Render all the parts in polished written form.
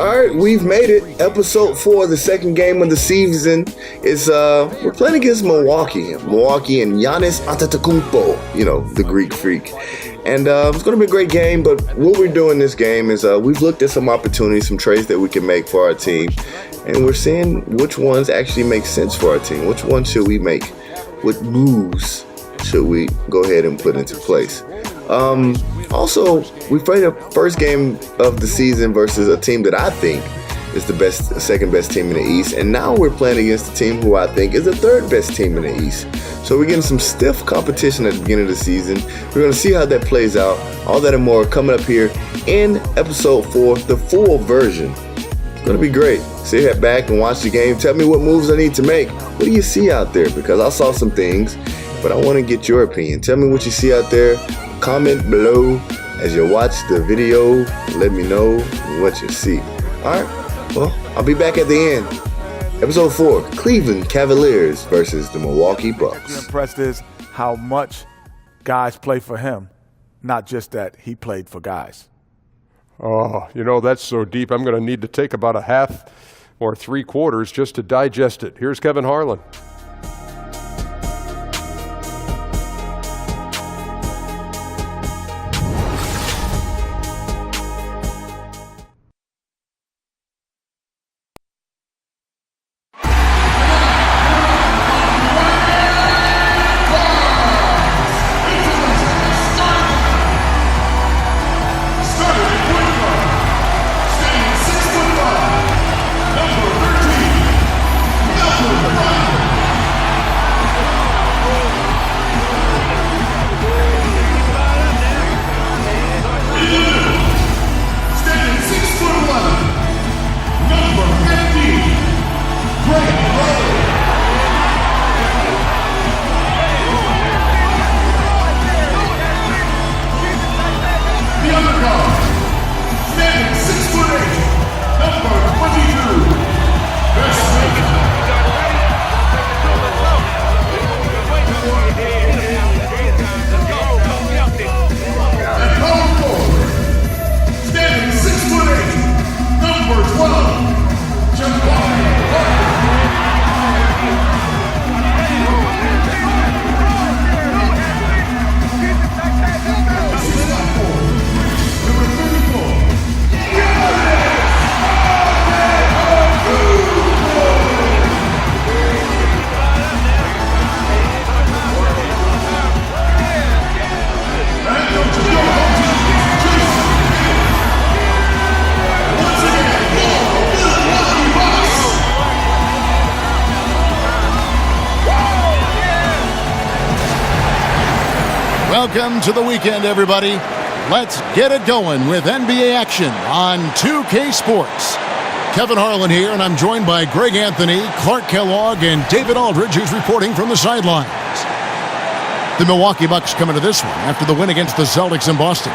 All right, we've made it. Episode 4, the second game of the season is we're playing against Milwaukee and Giannis Antetokounmpo, you know, the Greek freak. And it's going to be a great game, but what we're doing this game is we've looked at some opportunities, some trades that we can make for our team, and we're seeing which ones actually make sense for our team. Which ones should we make? What moves should we go ahead and put into place? Also, we played the first game of the season versus a team that I think is the second best team in the East, and now we're playing against a team who I think is the third best team in the East. So we're getting some stiff competition at the beginning of the season. We're going to see how that plays out. All that and more coming up here in episode 4, the full version. It's going to be great. Sit back and watch the game. Tell me what moves I need to make. What do you see out there? Because I saw some things, but I want to get your opinion. Tell me what you see out there. Comment below as you watch the video. Let me know what you see. All right. Well, I'll be back at the end. Episode 4, Cleveland Cavaliers versus the Milwaukee Bucks. What impressed is how much guys play for him, not just that he played for guys. Oh, you know, that's so deep. I'm going to need to take about a half or 3/4 just to digest it. Here's Kevin Harlan. Welcome to the weekend, everybody. Let's get it going with NBA action on 2K Sports. Kevin Harlan here, and I'm joined by Greg Anthony, Clark Kellogg, and David Aldridge, who's reporting from the sidelines. The Milwaukee Bucks come into this one after the win against the Celtics in Boston.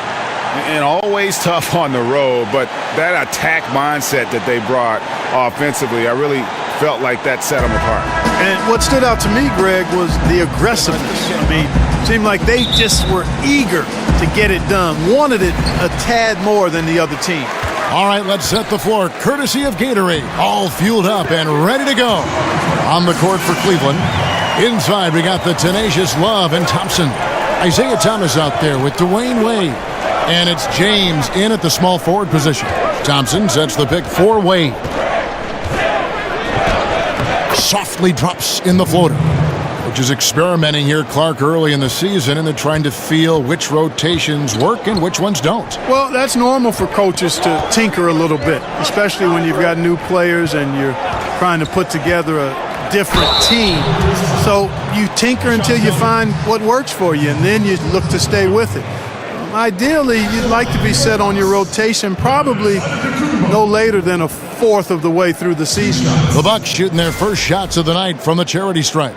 And always tough on the road, but that attack mindset that they brought offensively, I really felt like that set them apart. And what stood out to me, Greg, was the aggressiveness. I mean, it seemed like they just were eager to get it done, wanted it a tad more than the other team. All right, let's set the floor, courtesy of Gatorade, all fueled up and ready to go. On the court for Cleveland. Inside, we got the tenacious Love and Thompson. Isaiah Thomas out there with Dwayne Wade. And it's James in at the small forward position. Thompson sets the pick for Wade. Softly drops in the floater, which is experimenting here, Clark, early in the season, and they're trying to feel which rotations work and which ones don't. Well, that's normal for coaches to tinker a little bit, especially when you've got new players and you're trying to put together a different team. So you tinker until you find what works for you, and then you look to stay with it. Ideally, you'd like to be set on your rotation probably no later than a fourth of the way through the season. The Bucks shooting their first shots of the night from the charity stripe.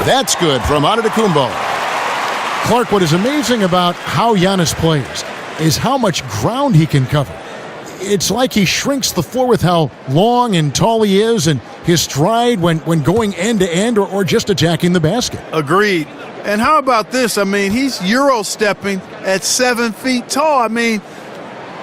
That's good from Antetokounmpo. Clark, what is amazing about how Giannis plays is how much ground he can cover. It's like he shrinks the floor with how long and tall he is and his stride when going end-to-end or just attacking the basket. Agreed. And how about this? I mean, he's Euro-stepping at 7 feet tall. I mean,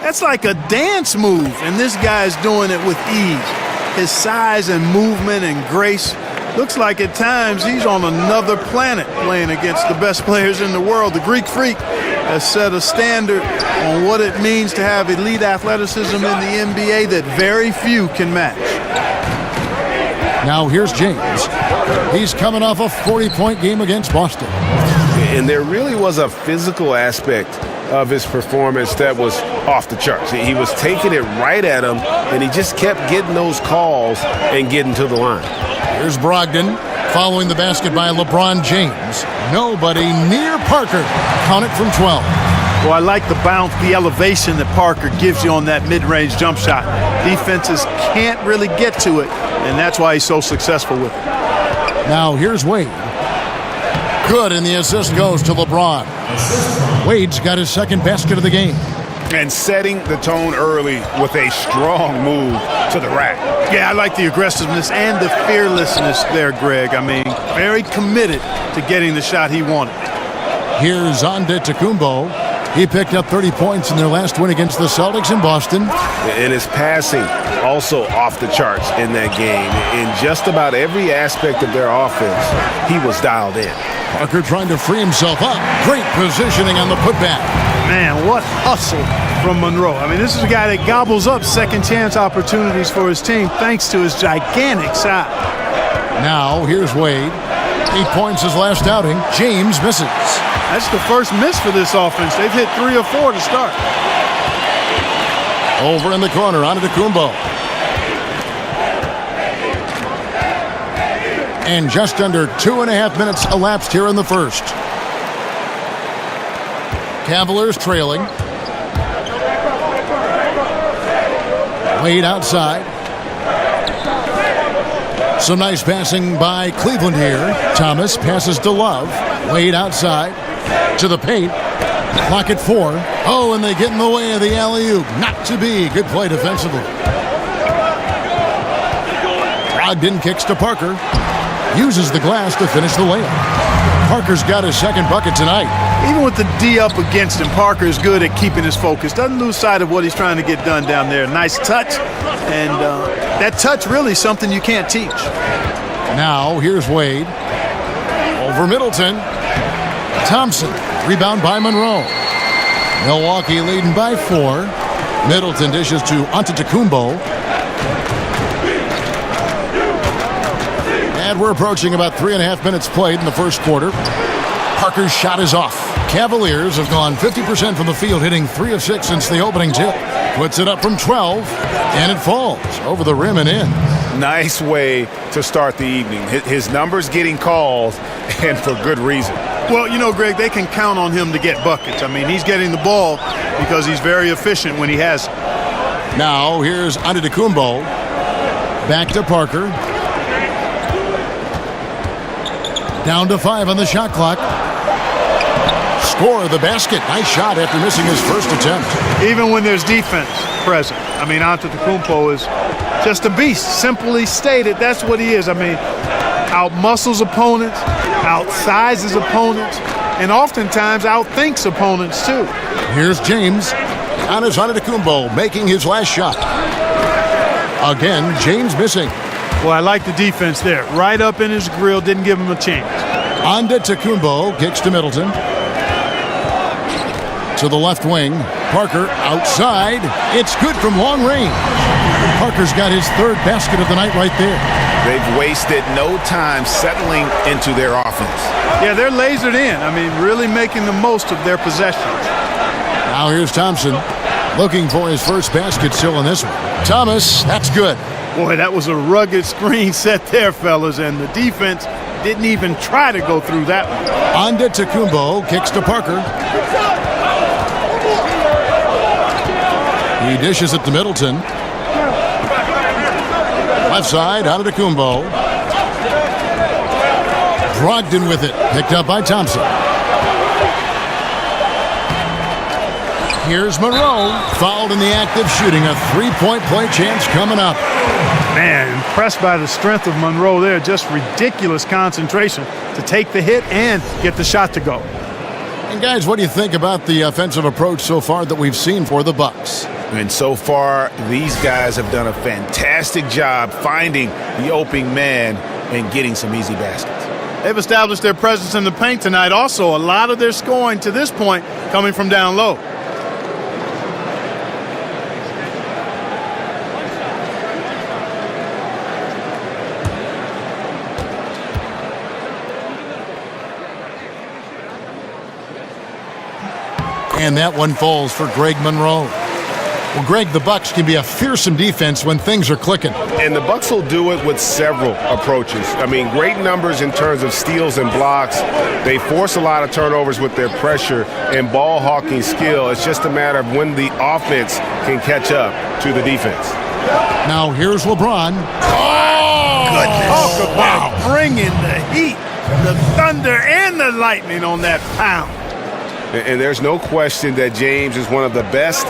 that's like a dance move, and this guy's doing it with ease. His size and movement and grace looks like at times he's on another planet playing against the best players in the world. The Greek Freak has set a standard on what it means to have elite athleticism in the NBA that very few can match. Now here's James. He's coming off a 40-point game against Boston. And there really was a physical aspect of his performance that was off the charts. He was taking it right at him, and he just kept getting those calls and getting to the line. Here's Brogdon following the basket by LeBron James. Nobody near Parker. Count it from 12. Well, I like the bounce, the elevation that Parker gives you on that mid-range jump shot. Defenses can't really get to it, and that's why he's so successful with it. Now here's Wade. Good, and the assist goes to LeBron. Wade's got his second basket of the game. And setting the tone early with a strong move to the rack. Yeah, I like the aggressiveness and the fearlessness there, Greg. I mean, very committed to getting the shot he wanted. Here's Antetokounmpo. He picked up 30 points in their last win against the Celtics in Boston. And his passing also off the charts in that game. In just about every aspect of their offense, he was dialed in. Parker trying to free himself up. Great positioning on the putback. Man, what hustle from Monroe. I mean, this is a guy that gobbles up second chance opportunities for his team thanks to his gigantic size. Now, here's Wade. 8 points his last outing. James misses. That's the first miss for this offense. They've hit 3 or 4 to start. Over in the corner, Antetokounmpo. And just under 2.5 minutes elapsed here in the first. Cavaliers trailing. Wade outside. Some nice passing by Cleveland here. Thomas passes to Love. Wade outside to the paint. Clock at 4. Oh, and they get in the way of the alley-oop. Not to be. Good play defensively. Brogdon kicks to Parker. Uses the glass to finish the layup. Parker's got his second bucket tonight. Even with the D up against him, Parker is good at keeping his focus. Doesn't lose sight of what he's trying to get done down there. Nice touch. And that touch really is something you can't teach. Now, here's Wade. Over Middleton. Thompson. Rebound by Monroe. Milwaukee leading by 4. Middleton dishes to Antetokounmpo. And we're approaching about 3.5 minutes played in the first quarter. Parker's shot is off. Cavaliers have gone 50% from the field, hitting 3 of 6 since the opening tip. Puts it up from 12, and it falls over the rim and in. Nice way to start the evening. His numbers getting calls, and for good reason. Well, you know, Greg, they can count on him to get buckets. I mean, he's getting the ball because he's very efficient when he has it. Now, here's Antetokounmpo. Back to Parker. Down to 5 on the shot clock. Score the basket. Nice shot after missing his first attempt. Even when there's defense present. I mean, Antetokounmpo is just a beast. Simply stated, that's what he is. I mean, out-muscles opponents, outsizes opponents, and oftentimes outthinks opponents, too. Here's James. Giannis Antetokounmpo making his last shot. Again, James missing. Well, I like the defense there. Right up in his grill, didn't give him a chance. Antetokounmpo kicks to Middleton. To the left wing. Parker outside. It's good from long range. Parker's got his third basket of the night right there. They've wasted no time settling into their offense. Yeah, they're lasered in. I mean, really making the most of their possessions. Now here's Thompson. Looking for his first basket still in this one. Thomas, that's good. Boy, that was a rugged screen set there, fellas, and the defense didn't even try to go through that one. Antetokounmpo kicks to Parker. He dishes it to Middleton. Left side, Antetokounmpo. Brogdon with it. Picked up by Thompson. Here's Monroe. Fouled in the act of shooting. A three-point play chance coming up. Man, impressed by the strength of Monroe there. Just ridiculous concentration to take the hit and get the shot to go. And guys, what do you think about the offensive approach so far that we've seen for the Bucks? And so far, these guys have done a fantastic job finding the opening man and getting some easy baskets. They've established their presence in the paint tonight. Also, a lot of their scoring to this point coming from down low. And that one falls for Greg Monroe. Well, Greg, the Bucks can be a fearsome defense when things are clicking. And the Bucks will do it with several approaches. I mean, great numbers in terms of steals and blocks. They force a lot of turnovers with their pressure and ball hawking skill. It's just a matter of when the offense can catch up to the defense. Now here's LeBron. Oh, goodness. Talk about bringing the heat, the thunder, and the lightning on that pound. And there's no question that James is one of the best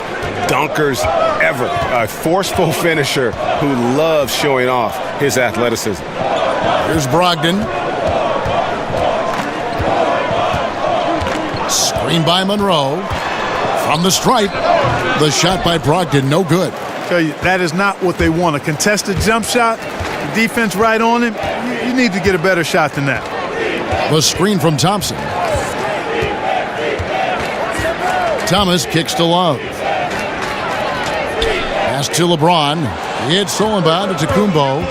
dunkers ever. A forceful finisher who loves showing off his athleticism. Here's Brogdon. Screen by Monroe. From the stripe. The shot by Brogdon, no good. Tell you, that is not what they want. A contested jump shot, the defense right on him. You need to get a better shot than that. The screen from Thompson. Thomas kicks to Love. Pass to LeBron. It's stolen by Antetokounmpo.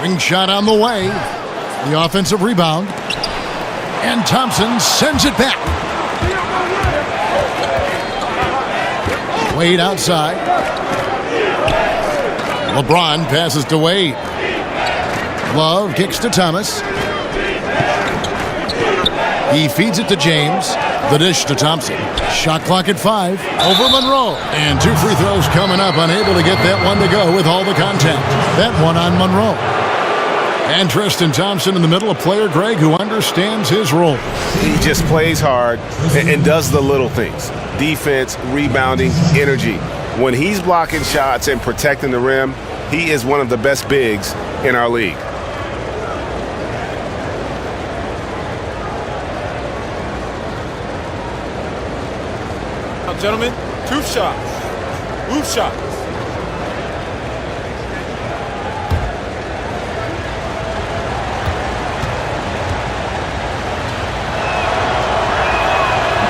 Ring shot on the way. The offensive rebound. And Thompson sends it back. Wade outside. LeBron passes to Wade. Love kicks to Thomas. He feeds it to James. The dish to Thompson. Shot clock at 5. Over Monroe. And 2 free throws coming up. Unable to get that one to go with all the contact. That one on Monroe. And Tristan Thompson in the middle, a player, Greg, who understands his role. He just plays hard and does the little things. Defense, rebounding, energy. When he's blocking shots and protecting the rim, he is one of the best bigs in our league. Gentlemen, 2 shots. Move shots.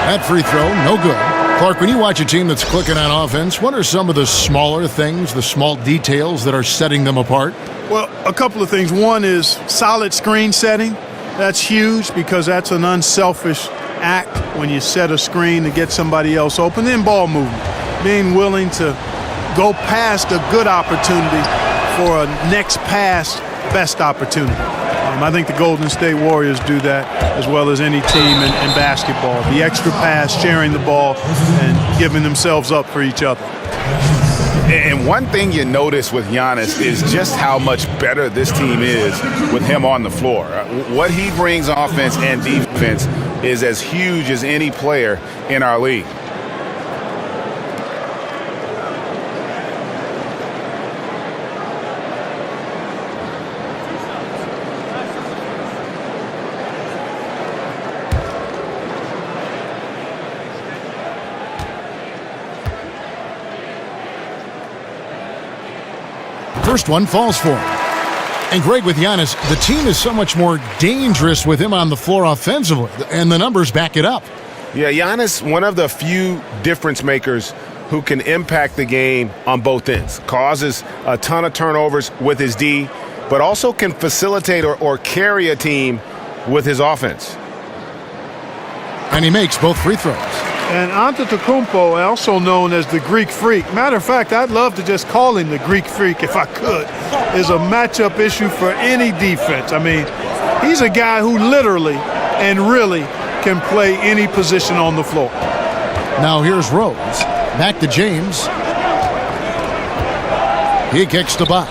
That free throw, no good. Clark, when you watch a team that's clicking on offense, what are some of the smaller things, the small details that are setting them apart? Well, a couple of things. One is solid screen setting. That's huge because that's an unselfish act when you set a screen to get somebody else open. Then ball movement, being willing to go past a good opportunity for a next pass best opportunity. I think the Golden State Warriors do that as well as any team in basketball. The extra pass, sharing the ball, and giving themselves up for each other. And one thing you notice with Giannis is just how much better this team is with him on the floor. What he brings offense and defense is as huge as any player in our league. First one falls for him. And Greg, with Giannis, the team is so much more dangerous with him on the floor offensively, and the numbers back it up. Yeah, Giannis, one of the few difference makers who can impact the game on both ends. Causes a ton of turnovers with his D, but also can facilitate or carry a team with his offense. And he makes both free throws. And Antetokounmpo, also known as the Greek Freak. Matter of fact, I'd love to just call him the Greek Freak if I could. Is a matchup issue for any defense. I mean, he's a guy who literally and really can play any position on the floor. Now here's Rose. Back to James. He kicks to Bosh.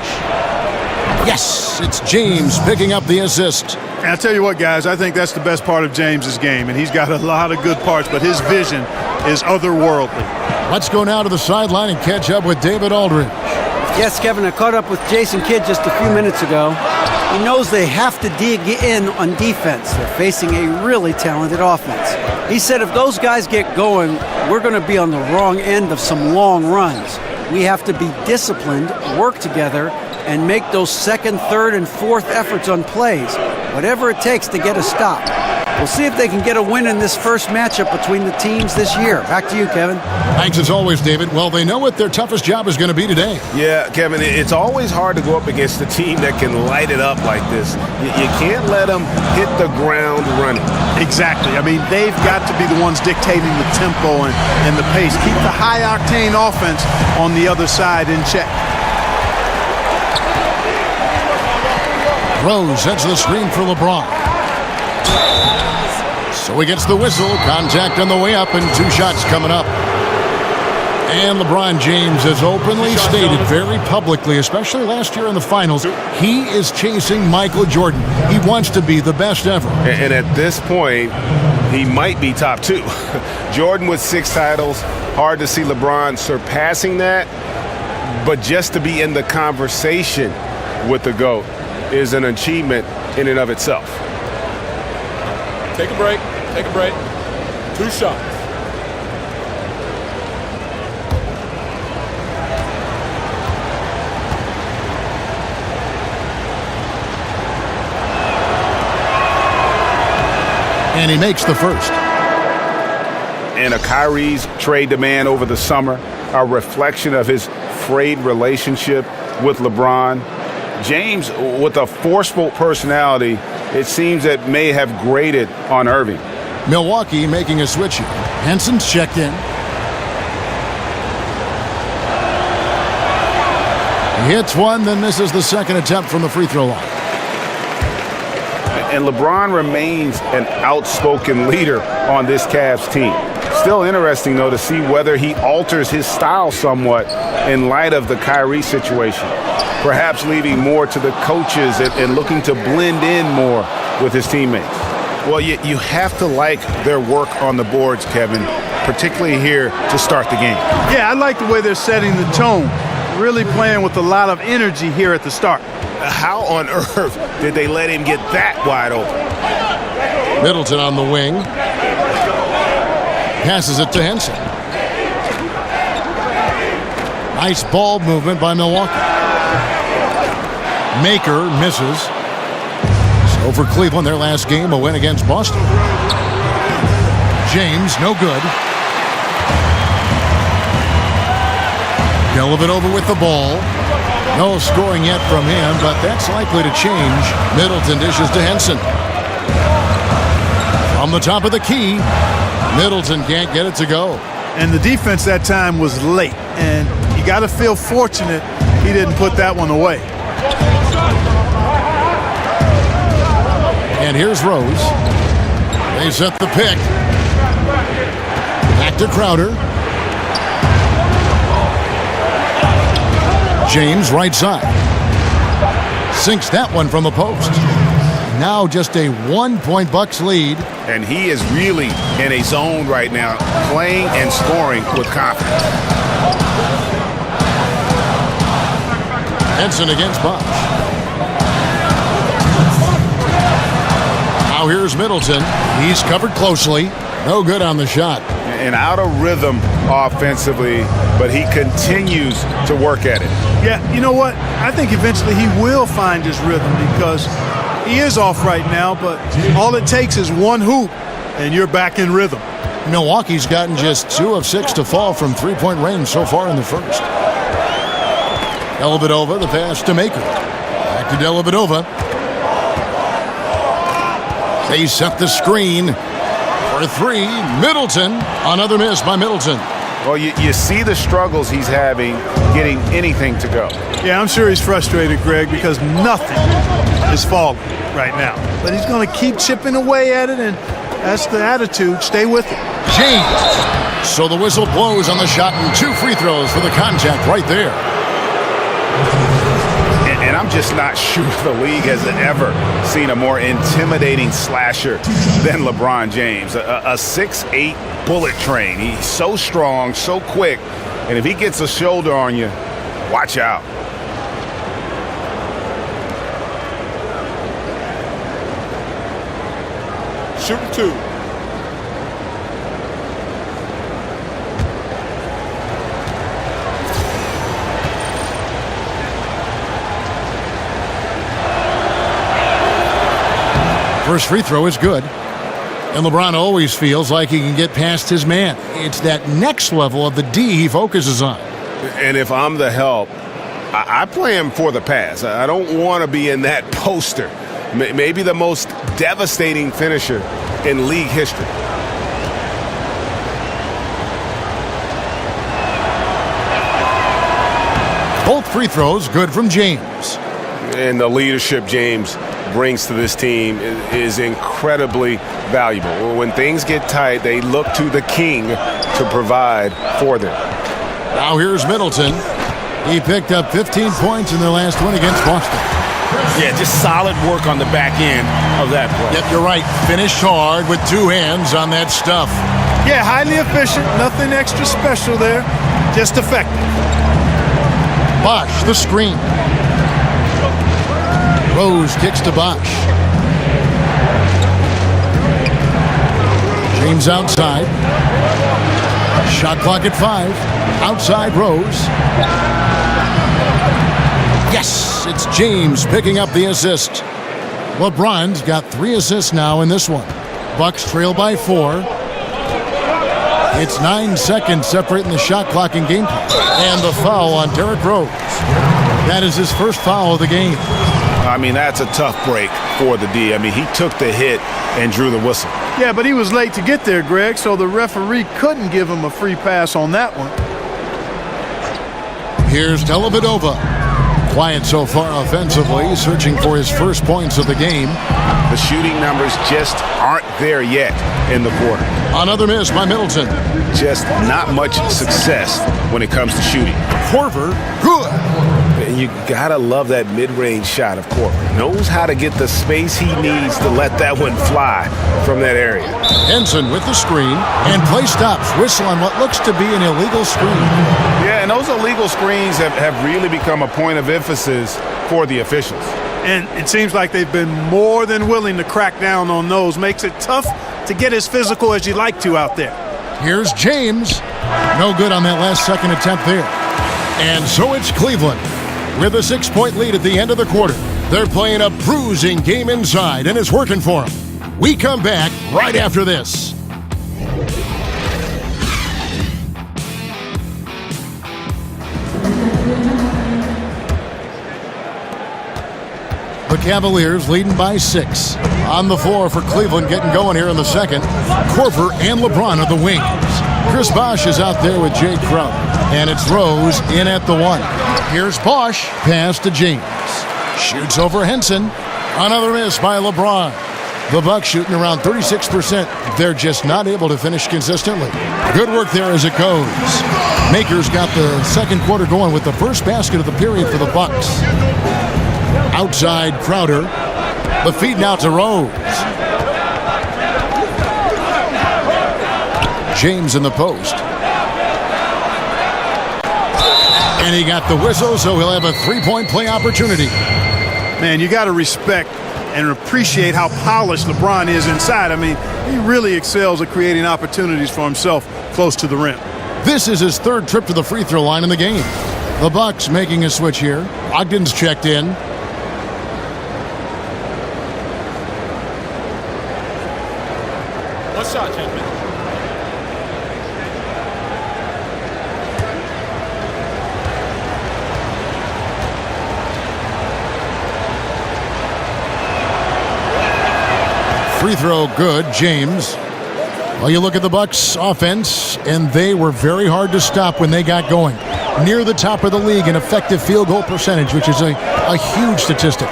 Yes, it's James picking up the assist. And I'll tell you what, guys, I think that's the best part of James's game, and he's got a lot of good parts, but his vision is otherworldly. Let's go now to the sideline and catch up with David Aldridge. Yes, Kevin, I caught up with Jason Kidd just a few minutes ago. He knows they have to dig in on defense. They're facing a really talented offense. He said if those guys get going, we're going to be on the wrong end of some long runs. We have to be disciplined, work together, and make those second, third, and fourth efforts on plays, whatever it takes to get a stop. We'll see if they can get a win in this first matchup between the teams this year. Back to you, Kevin. Thanks as always, David. Well, they know what their toughest job is going to be today. Yeah, Kevin, it's always hard to go up against a team that can light it up like this. You can't let them hit the ground running. Exactly. I mean, they've got to be the ones dictating the tempo and the pace. Keep the high-octane offense on the other side in check. Rose sets the screen for LeBron. So he gets the whistle. Contact on the way up and 2 shots coming up. And LeBron James has openly stated very publicly, especially last year in the finals, he is chasing Michael Jordan. He wants to be the best ever. And at this point, he might be top 2. Jordan with 6 titles. Hard to see LeBron surpassing that. But just to be in the conversation with the GOAT is an achievement in and of itself. Take a break. Take a break. 2 shots. And he makes the first. And a Kyrie's trade demand over the summer, a reflection of his frayed relationship with LeBron. James, with a forceful personality, it seems that may have grated on Irving. Milwaukee making a switch here. Henson's checked in. He hits one, then misses the second attempt from the free throw line. And LeBron remains an outspoken leader on this Cavs team. Still interesting, though, to see whether he alters his style somewhat in light of the Kyrie situation. Perhaps leaving more to the coaches and looking to blend in more with his teammates. Well, you have to like their work on the boards, Kevin, particularly here to start the game. Yeah, I like the way they're setting the tone. Really playing with a lot of energy here at the start. How on earth did they let him get that wide open? Middleton on the wing. Passes it to Henson. Nice ball movement by Milwaukee. Maker misses. So for Cleveland, their last game, a win against Boston. James, no good. Dellavedova with the ball. No scoring yet from him, but that's likely to change. Middleton dishes to Henson. From the top of the key, Middleton can't get it to go. And the defense that time was late, and you got to feel fortunate he didn't put that one away. And here's Rose. They set the pick. Back to Crowder. James right side. Sinks that one from the post. Now just a 1-point Bucks lead. And he is really in a zone right now, playing and scoring with confidence. Henson against Bosch. Now here's Middleton. He's covered closely. No good on the shot. And out of rhythm offensively, but he continues to work at it. Yeah, you know what? I think eventually he will find his rhythm because he is off right now, but all it takes is one hoop, and you're back in rhythm. Milwaukee's gotten just 2 of 6 to fall from three-point range so far in the first. Dellavedova, the pass to Maker. Back to Dellavedova. They set the screen for 3. Middleton. Another miss by Middleton. Well, you see the struggles he's having getting anything to go. Yeah, I'm sure he's frustrated, Greg, because nothing is falling right now. But he's going to keep chipping away at it, and that's the attitude. Stay with it. James. So the whistle blows on the shot and 2 free throws for the contact right there. And I'm just not sure the league has ever seen a more intimidating slasher than LeBron James. A 6'8" bullet train. He's so strong, so quick, and if he gets a shoulder on you, watch out. Shooting 2. First free throw is good. And LeBron always feels like he can get past his man. It's that next level of the D he focuses on. And if I'm the help, I play him for the pass. I don't want to be in that poster. Maybe the most devastating finisher in league history. Both free throws good from James. And the leadership James brings to this team is incredibly valuable. When things get tight, they look to the king to provide for them. Now here's Middleton. He picked up 15 points in their last win against Boston. Yeah, just solid work on the back end of that play. Yep, you're right. Finished hard with 2 hands on that stuff. Yeah, highly efficient. Nothing extra special there. Just effective. Bosh, the screen. Rose kicks to Bosh. James outside. Shot clock at 5. Outside Rose. Yes, it's James picking up the assist. LeBron's got 3 assists now in this one. Bucks trail by 4. It's 9 seconds separating the shot clock and game clock. And the foul on Derrick Rose. That is his first foul of the game. I mean, that's a tough break for the D. I mean, he took the hit and drew the whistle. Yeah, but he was late to get there, Greg, so the referee couldn't give him a free pass on that one. Here's Dellavedova. Quiet so far offensively, searching for his first points of the game. The shooting numbers just aren't there yet in the quarter. Another miss by Middleton. Just not much success when it comes to shooting. Korver, good. And you gotta love that mid-range shot of Korver. Knows how to get the space he needs to let that one fly from that area. Henson with the screen, and play stops. Whistle on what looks to be an illegal screen. Yeah, and those illegal screens have really become a point of emphasis for the officials. And it seems like they've been more than willing to crack down on those. Makes it tough to get as physical as you'd like to out there. Here's James. No good on that last second attempt there. And so it's Cleveland with a 6-point lead at the end of the quarter. They're playing a bruising game inside, and it's working for them. We come back right after this. The Cavaliers leading by 6. On the floor for Cleveland, getting going here in the second. Korver and LeBron are the wings. Chris Bosh is out there with Jay Crowder. And it's Rose in at the 1. Here's Bosh. Pass to James. Shoots over Henson. Another miss by LeBron. The Bucks shooting around 36%. They're just not able to finish consistently. Good work there as it goes. Makers got the second quarter going with the first basket of the period for the Bucks. Outside Crowder. The feed now to Rose. James in the post. And he got the whistle, so he'll have a 3-point play opportunity. Man, you got to respect and appreciate how polished LeBron is inside. I mean, he really excels at creating opportunities for himself close to the rim. This is his 3rd trip to the free throw line in the game. The Bucks making a switch here. Ogden's checked in. One shot, gentlemen. Free throw good, James. Well, you look at the Bucks offense, and they were very hard to stop when they got going. Near the top of the league in effective field goal percentage, which is a huge statistic.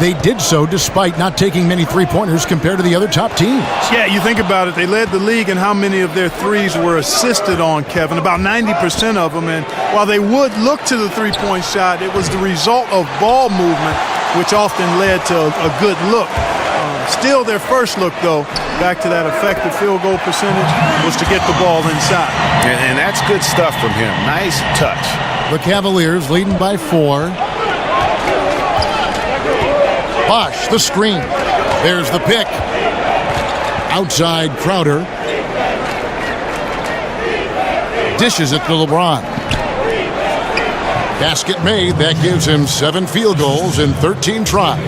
they did so despite not taking many three-pointers compared to the other top teams. Yeah, you think about it, they led the league in how many of their threes were assisted on, Kevin, about 90% of them. And while they would look to the three-point shot, it was the result of ball movement, which often led to a good look. Still their first look, though, back to that effective field goal percentage, was to get the ball inside. And that's good stuff from him. Nice touch. The Cavaliers leading by 4. Bosh, the screen. There's the pick. Outside Crowder. Dishes it to LeBron. Basket made. That gives him 7 field goals in 13 tries.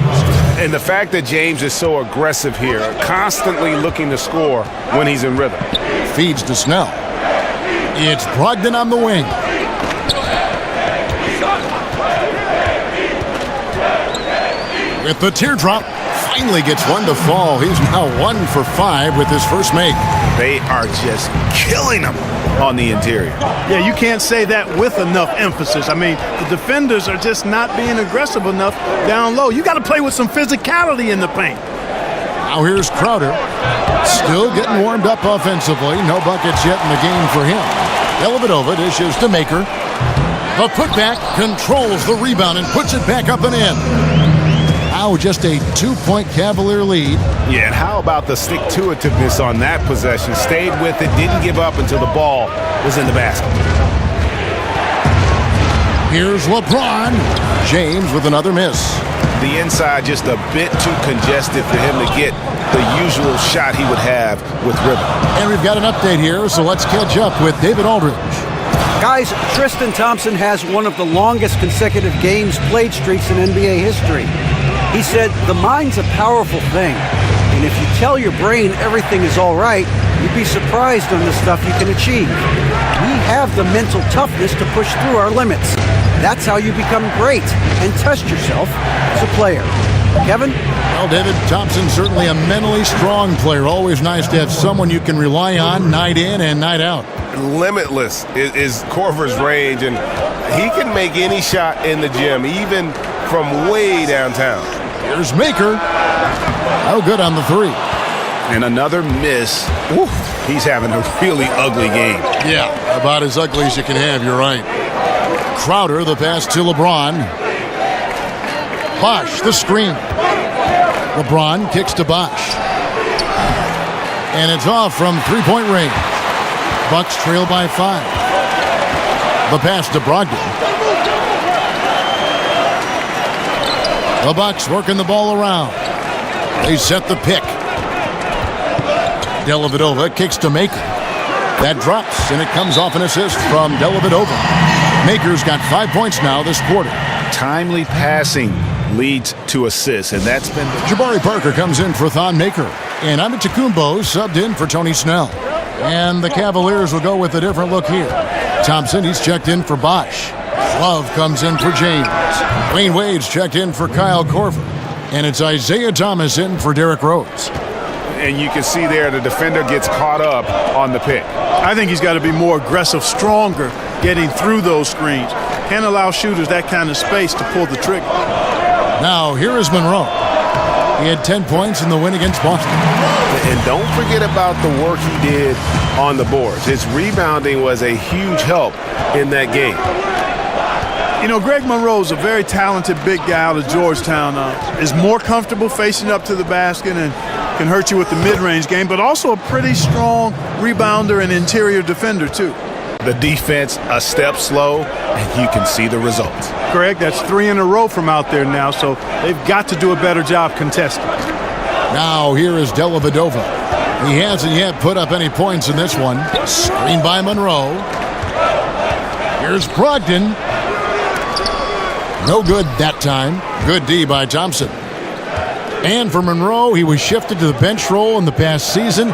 And the fact that James is so aggressive here, constantly looking to score when he's in rhythm. Feeds to Snell. It's Brogdon on the wing. With the teardrop, finally gets one to fall. He's now 1 for 5 with his first make. They are just killing him on the interior. Yeah, you can't say that with enough emphasis. I mean, the defenders are just not being aggressive enough down low. You got to play with some physicality in the paint. Now here's Crowder. Still getting warmed up offensively. No buckets yet in the game for him. Dellavedova dishes to Maker. The putback controls the rebound and puts it back up and in. Now just a 2-point Cavalier lead. Yeah, and how about the stick-to-itiveness on that possession? Stayed with it, didn't give up until the ball was in the basket. Here's LeBron. James with another miss. The inside just a bit too congested for him to get the usual shot he would have with rhythm. And we've got an update here, so let's catch up with David Aldridge. Guys, Tristan Thompson has one of the longest consecutive games played streaks in NBA history. He said, the mind's a powerful thing, and if you tell your brain everything is all right, you'd be surprised on the stuff you can achieve. We have the mental toughness to push through our limits. That's how you become great and test yourself as a player. Kevin? Well, David, Thompson's certainly a mentally strong player. Always nice to have someone you can rely on night in and night out. Limitless is Korver's range, and he can make any shot in the gym, even from way downtown. Here's Maker. No good on the 3. And another miss. Oof, he's having a really ugly game. Yeah, about as ugly as you can have, you're right. Crowder, the pass to LeBron. Bosh, the screen. LeBron kicks to Bosh. And it's off from three-point range. Bucks trail by 5. The pass to Brogdon. The Bucks working the ball around. They set the pick. Dellavedova kicks to Maker. That drops, and it comes off an assist from Dellavedova. Maker's got 5 points now this quarter. Timely passing leads to assists, and that's been... Jabari Parker comes in for Thon Maker. And Antetokounmpo subbed in for Tony Snell. And the Cavaliers will go with a different look here. Thompson, he's checked in for Bosh. Love comes in for James. Wayne Wade's checked in for Kyle Korver. And it's Isaiah Thomas in for Derrick Rose. And you can see there the defender gets caught up on the pick. I think he's got to be more aggressive, stronger, getting through those screens. Can't allow shooters that kind of space to pull the trigger. Now, here is Monroe. He had 10 points in the win against Boston. And don't forget about the work he did on the boards. His rebounding was a huge help in that game. You know, Greg Monroe's a very talented big guy out of Georgetown. Is more comfortable facing up to the basket and can hurt you with the mid-range game, but also a pretty strong rebounder and interior defender, too. The defense a step slow, and you can see the results. Correct. That's 3 in a row from out there now, so they've got to do a better job contesting. Now here is Dellavedova. He hasn't yet put up any points in this one. Screen by Monroe. Here's Brogdon. No good that time. Good D by Thompson. And for Monroe, he was shifted to the bench role in the past season,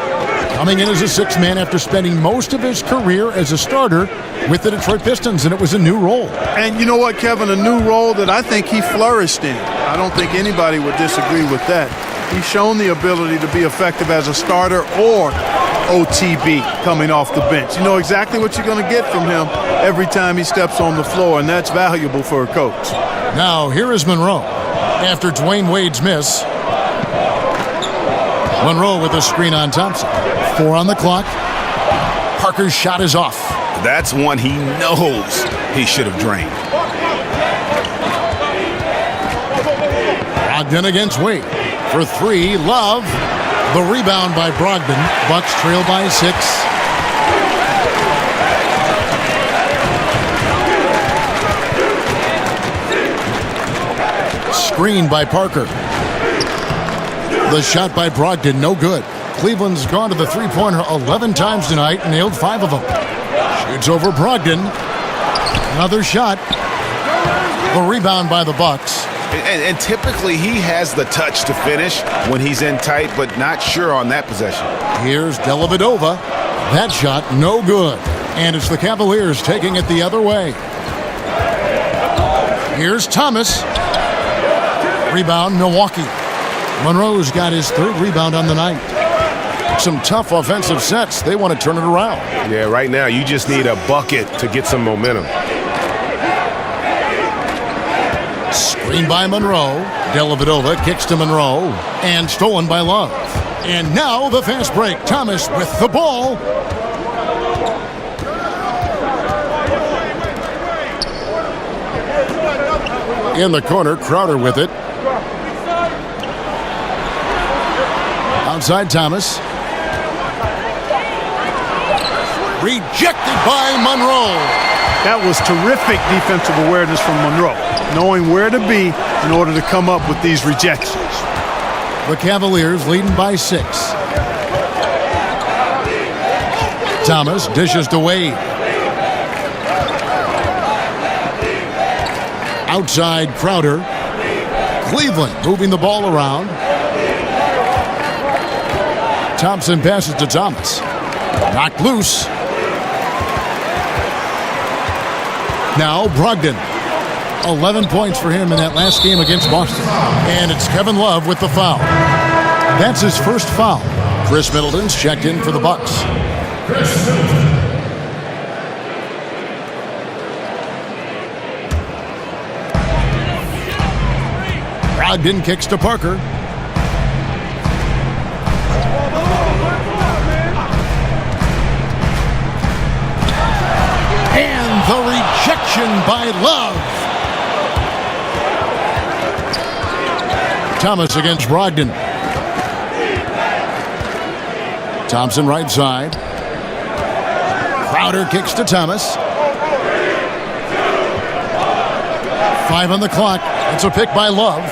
coming in as a 6th man after spending most of his career as a starter with the Detroit Pistons, and it was a new role. And you know what, Kevin? A new role that I think he flourished in. I don't think anybody would disagree with that. He's shown the ability to be effective as a starter or OTB coming off the bench. You know exactly what you're going to get from him every time he steps on the floor, and that's valuable for a coach. Now, here is Monroe. after Dwayne Wade's miss. Monroe with a screen on Thompson. 4 on the clock. Parker's shot is off. That's one he knows he should have drained. Brogdon against Wade. For 3, Love. The rebound by Brogdon. Bucks trail by 6. Screen by Parker. The shot by Brogdon, no good. Cleveland's gone to the three-pointer 11 times tonight, nailed 5 of them. Shoots over Brogdon. Another shot. The rebound by the Bucks. And typically he has the touch to finish when he's in tight, but not sure on that possession. Here's Dellavedova. That shot, no good. And it's the Cavaliers taking it the other way. Here's Thomas. Rebound, Milwaukee. Monroe's got his 3rd rebound on the night. Some tough offensive sets. They want to turn it around. Yeah, right now you just need a bucket to get some momentum. Screen by Monroe. Dellavedova kicks to Monroe. And stolen by Love. And now the fast break. Thomas with the ball. In the corner, Crowder with it. Outside Thomas. Rejected by Monroe. That was terrific defensive awareness from Monroe, knowing where to be in order to come up with these rejections. The Cavaliers leading by 6. Thomas dishes to Wade. Outside Crowder. Cleveland moving the ball around. Thompson passes to Thomas. Knocked loose. Now Brogdon. 11 points for him in that last game against Boston. And it's Kevin Love with the foul. That's his first foul. Chris Middleton's checked in for the Bucks. Brogdon kicks to Parker. And the rejection by Love. Thomas against Brogdon. Thompson right side. Crowder kicks to Thomas. 5 on the clock. It's a pick by Love.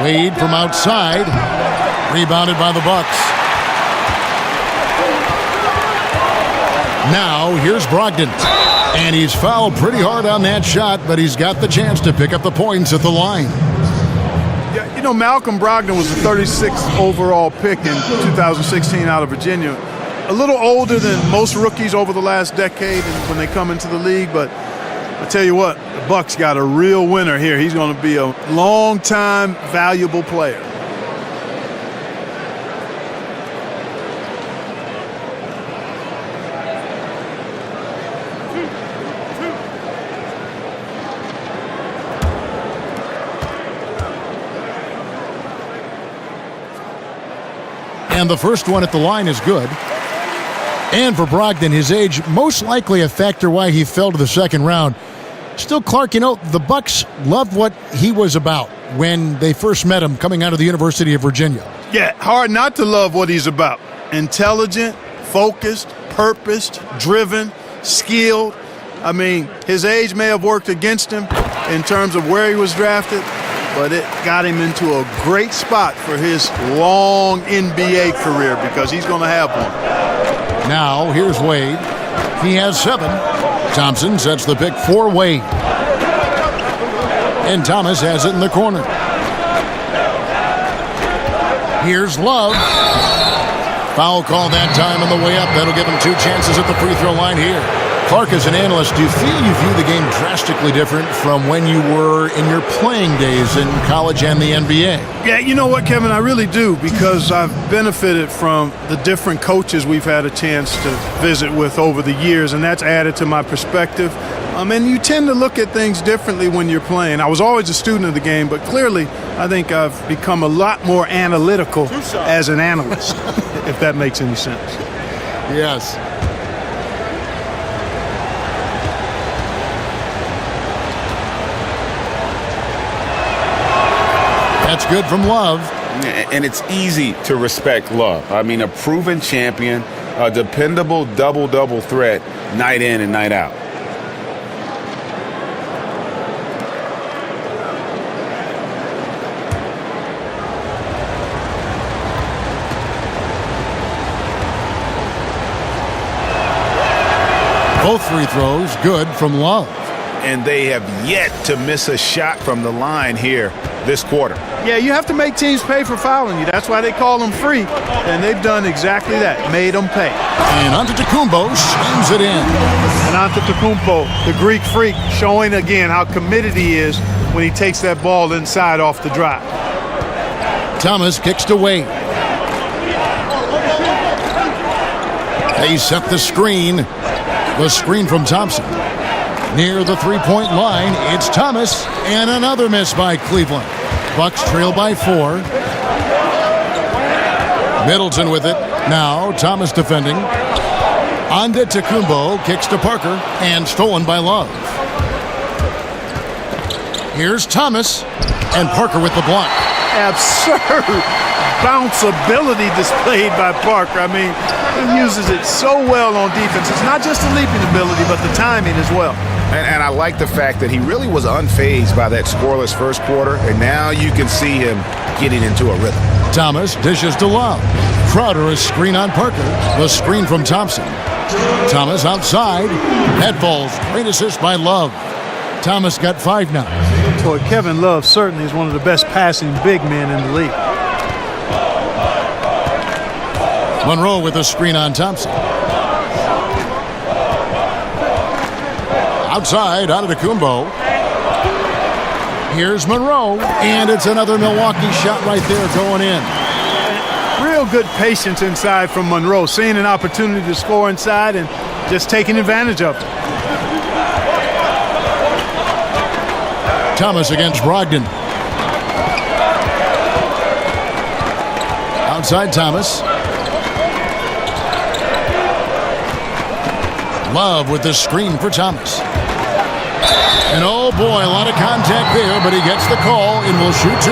Wade from outside. Rebounded by the Bucks. Now here's Brogdon. And he's fouled pretty hard on that shot, but he's got the chance to pick up the points at the line. Yeah, you know, Malcolm Brogdon was the 36th overall pick in 2016 out of Virginia. A little older than most rookies over the last decade when they come into the league, but I tell you what, the Bucks got a real winner here. He's going to be a long-time, valuable player. And the first one at the line is good. And for Brogdon, his age most likely a factor why he fell to the second round. Still, Clark, you know, the Bucks loved what he was about when they first met him coming out of the University of Virginia. Yeah, hard not to love what he's about. Intelligent, focused, purposed, driven, skilled. I mean, his age may have worked against him in terms of where he was drafted, but it got him into a great spot for his long NBA career because he's going to have one. Now, here's Wade. He has 7. Thompson sets the pick for Wade. And Thomas has it in the corner. Here's Love. Foul call that time on the way up. That'll give him 2 chances at the free throw line here. Clark, as an analyst, do you feel you view the game drastically different from when you were in your playing days in college and the NBA? Yeah, you know what, Kevin? I really do, because I've benefited from the different coaches we've had a chance to visit with over the years, and that's added to my perspective. And you tend to look at things differently when you're playing. I was always a student of the game, but clearly I think I've become a lot more analytical as an analyst, if that makes any sense. Yes. That's good from Love. And it's easy to respect Love. I mean, a proven champion, a dependable double-double threat night in and night out. Both free throws good from Love. And they have yet to miss a shot from the line here this quarter. Yeah, you have to make teams pay for fouling you. That's why they call them free. And they've done exactly that, made them pay. And Antetokounmpo slams it in. And Antetokounmpo, the Greek freak, showing again how committed he is when he takes that ball inside off the drive. Thomas kicks to Wade. They set the screen. The screen from Thompson. Near the three-point line, it's Thomas, and another miss by Cleveland. Bucks trail by 4. Middleton with it. Now Thomas defending. Antetokounmpo kicks to Parker, and stolen by Love. Here's Thomas, and Parker with the block. Absurd bounce ability displayed by Parker. I mean, he uses it so well on defense. It's not just the leaping ability, but the timing as well. And I like the fact that he really was unfazed by that scoreless first quarter, and now you can see him getting into a rhythm. Thomas dishes to Love. Crowder, a screen on Parker. The screen from Thompson. Thomas outside. That ball's great assist by Love. Thomas got 5 now. Boy, Kevin Love certainly is one of the best passing big men in the league. Monroe with a screen on Thompson. Outside, Antetokounmpo. Here's Monroe, and it's another Milwaukee shot right there going in. Real good patience inside from Monroe, seeing an opportunity to score inside and just taking advantage of it. Thomas against Brogdon. Outside Thomas. Love with the screen for Thomas. And oh boy, a lot of contact there, but he gets the call and will shoot 2.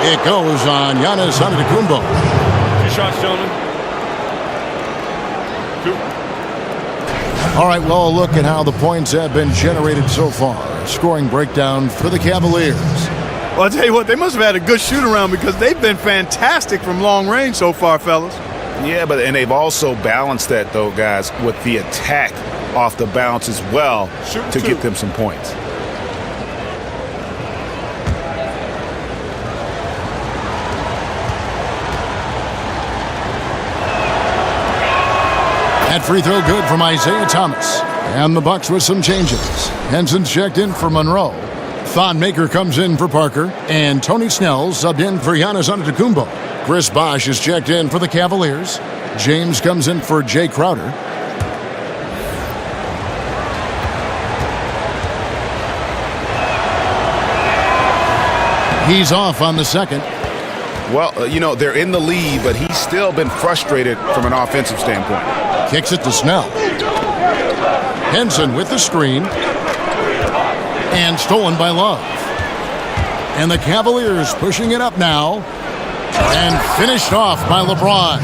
It goes on Giannis Antetokounmpo. 2 shots, gentlemen. 2. All right, well, a look at how the points have been generated so far. Scoring breakdown for the Cavaliers. Well, I'll tell you what, they must have had a good shoot-around because they've been fantastic from long range so far, fellas. Yeah, and they've also balanced that, though, guys, with the attack off the bounce as well to get them some points. That free throw good from Isaiah Thomas. And the Bucks with some changes. Henson's checked in for Monroe. Thon Maker comes in for Parker. And Tony Snell subbed in for Giannis Antetokounmpo. Chris Bosh is checked in for the Cavaliers. James comes in for Jay Crowder. He's off on the second. Well, they're in the lead, but he's still been frustrated from an offensive standpoint. Kicks it to Snell. Henson with the screen. And stolen by Love. And the Cavaliers pushing it up now. And finished off by LeBron.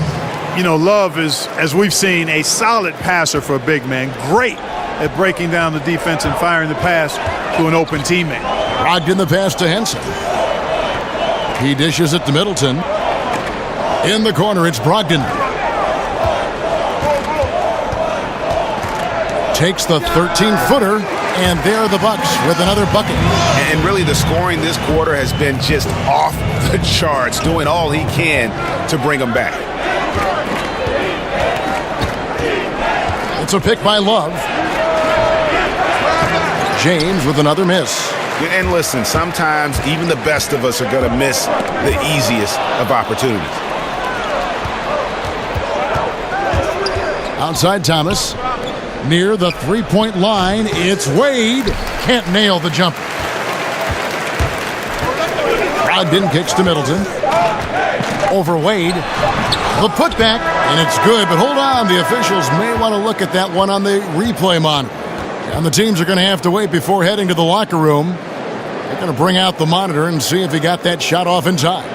Love is, as we've seen, a solid passer for a big man. Great at breaking down the defense and firing the pass to an open teammate. Brogdon the pass to Henson. He dishes it to Middleton. In the corner, it's Brogdon. Takes the 13-footer, and there are the Bucks with another bucket. And really, the scoring this quarter has been just off the charts, doing all he can to bring them back. It's a pick by Love. James with another miss. And listen, sometimes even the best of us are going to miss the easiest of opportunities. Outside Thomas. Near the three-point line, it's Wade. Can't nail the jumper. Brogdon kicks to Middleton. Over Wade. The putback, and it's good, but hold on. The officials may want to look at that one on the replay monitor. And the teams are going to have to wait before heading to the locker room. They're going to bring out the monitor and see if he got that shot off in time.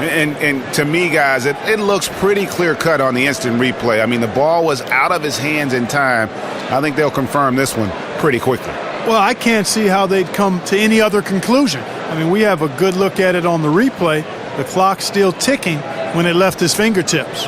And to me, guys, it looks pretty clear-cut on the instant replay. I mean, the ball was out of his hands in time. I think they'll confirm this one pretty quickly. Well, I can't see how they'd come to any other conclusion. I mean, we have a good look at it on the replay. The clock's still ticking when it left his fingertips.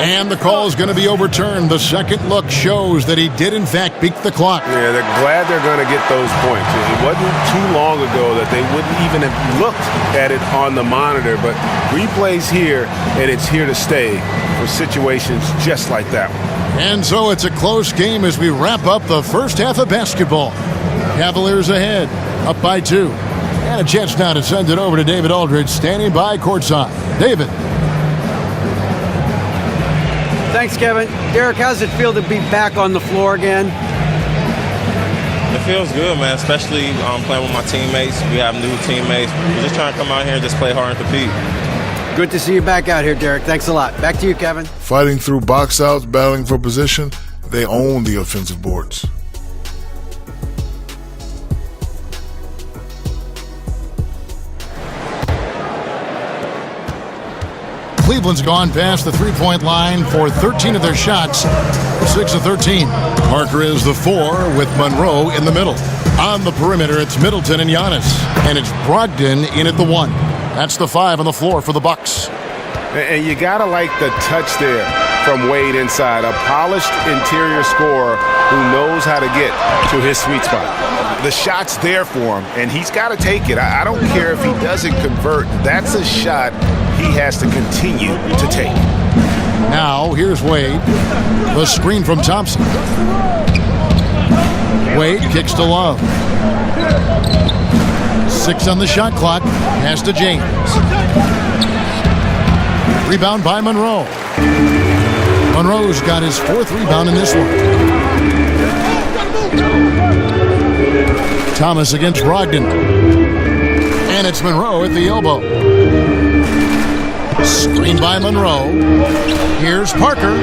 And the call is going to be overturned. The second look shows that he did, in fact, beat the clock. Yeah, they're glad they're going to get those points. It wasn't too long ago that they wouldn't even have looked at it on the monitor, but replay's here, and it's here to stay for situations just like that one. And so it's a close game as we wrap up the first half of basketball. Cavaliers ahead, up by 2. And a chance now to send it over to David Aldridge, standing by courtside. David. Thanks, Kevin. Derek, how's it feel to be back on the floor again? It feels good, man, especially playing with my teammates. We have new teammates. We're just trying to come out here and just play hard and compete. Good to see you back out here, Derek. Thanks a lot. Back to you, Kevin. Fighting through box outs, battling for position, they own the offensive boards. Cleveland's gone past the three-point line for 13 of their shots, 6 of 13. Parker is the 4 with Monroe in the middle. On the perimeter, it's Middleton and Giannis, and it's Brogdon in at the 1. That's the 5 on the floor for the Bucks. And you got to like the touch there from Wade inside. A polished interior scorer who knows how to get to his sweet spot. The shot's there for him, and he's got to take it. I don't care if he doesn't convert. That's a shot he has to continue to take. Now, here's Wade. The screen from Thompson. Wade kicks to Love. 6 on the shot clock. Pass to James. Rebound by Monroe. Monroe's got his 4th rebound in this one. Thomas against Brogdon. And it's Monroe at the elbow. Screen by Monroe. Here's Parker.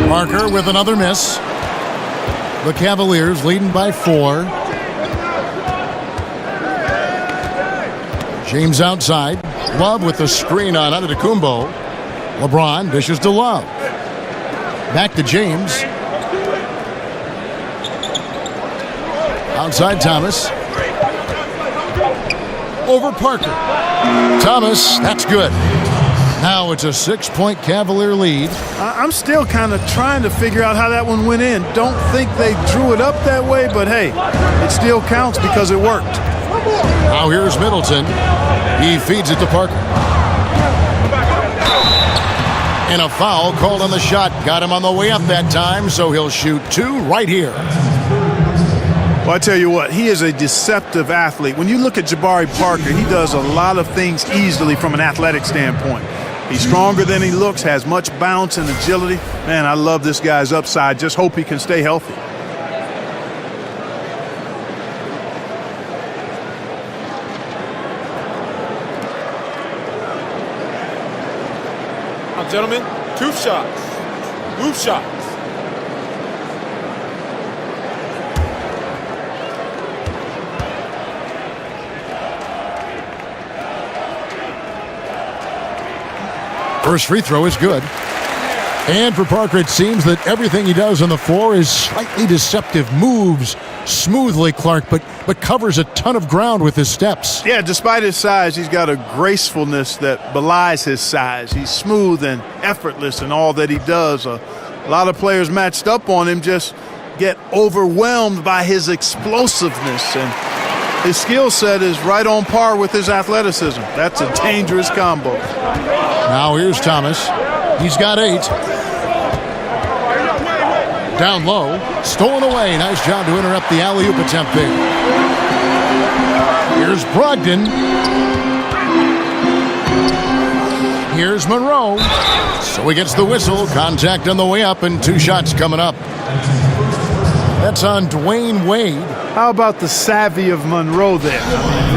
Parker with another miss. The Cavaliers leading by 4. James outside. Love with the screen on Antetokounmpo. LeBron dishes to Love. Back to James. Outside Thomas. Over Parker. Thomas, that's good. Now it's a 6-point Cavalier lead. I'm still kind of trying to figure out how that one went in. Don't think they drew it up that way, but hey, it still counts because it worked. Now here's Middleton. He feeds it to Parker. And a foul called on the shot. Got him on the way up that time, so he'll shoot 2 right here. Well, I tell you what, he is a deceptive athlete. When you look at Jabari Parker, he does a lot of things easily from an athletic standpoint. He's stronger than he looks, has much bounce and agility. Man, I love this guy's upside. Just hope he can stay healthy. Now, gentlemen, 2 shots. Move shots. First free throw is good. And for Parker, it seems that everything he does on the floor is slightly deceptive. Moves smoothly, Clark, but covers a ton of ground with his steps. Yeah, despite his size, he's got a gracefulness that belies his size. He's smooth and effortless in all that he does. A A lot of players matched up on him just get overwhelmed by his explosiveness, and his skill set is right on par with his athleticism. That's a dangerous combo. Now here's Thomas. He's got 8. Down low, stolen away. Nice job to interrupt the alley-oop attempt there. Here's Brogdon. Here's Monroe. So he gets the whistle. Contact on the way up, and 2 shots coming up. That's on Dwayne Wade. How about the savvy of Monroe there?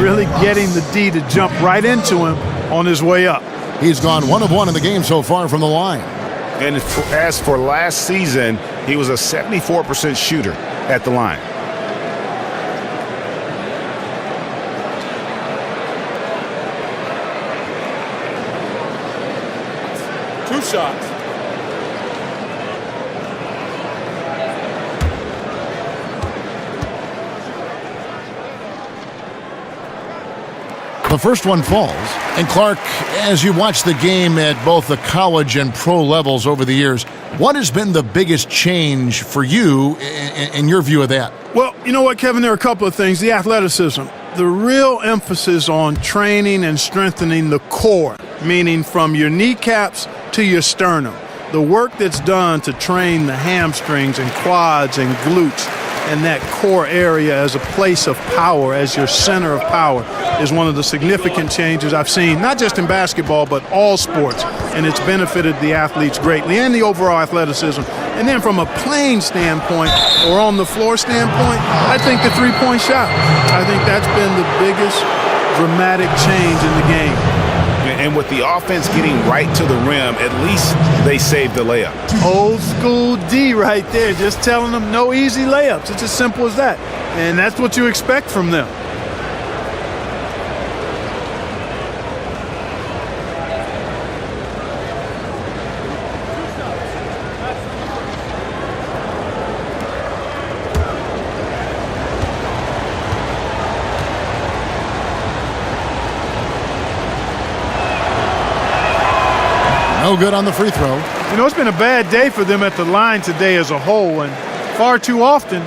Really getting the D to jump right into him on his way up. He's gone 1 of 1 in the game so far from the line. And as for last season, he was a 74% shooter at the line. Two shots. The first one falls. And Clark, as you watch the game at both the college and pro levels over the years, what has been the biggest change for you in your view of that? Well, you know what, Kevin? There are a couple of things. The athleticism. The real emphasis on training and strengthening the core, meaning from your kneecaps to your sternum. The work that's done to train the hamstrings and quads and glutes and that core area as a place of power, as your center of power, is one of the significant changes I've seen, not just in basketball, but all sports. And it's benefited the athletes greatly and the overall athleticism. And then from a playing standpoint or on the floor standpoint, I think the three-point shot. I think that's been the biggest dramatic change in the game. And with the offense getting right to the rim, at least they saved the layup. Old school D right there, just telling them no easy layups. It's as simple as that. And that's what you expect from them. No good on the free throw. You know, it's been a bad day for them at the line today as a whole, and far too often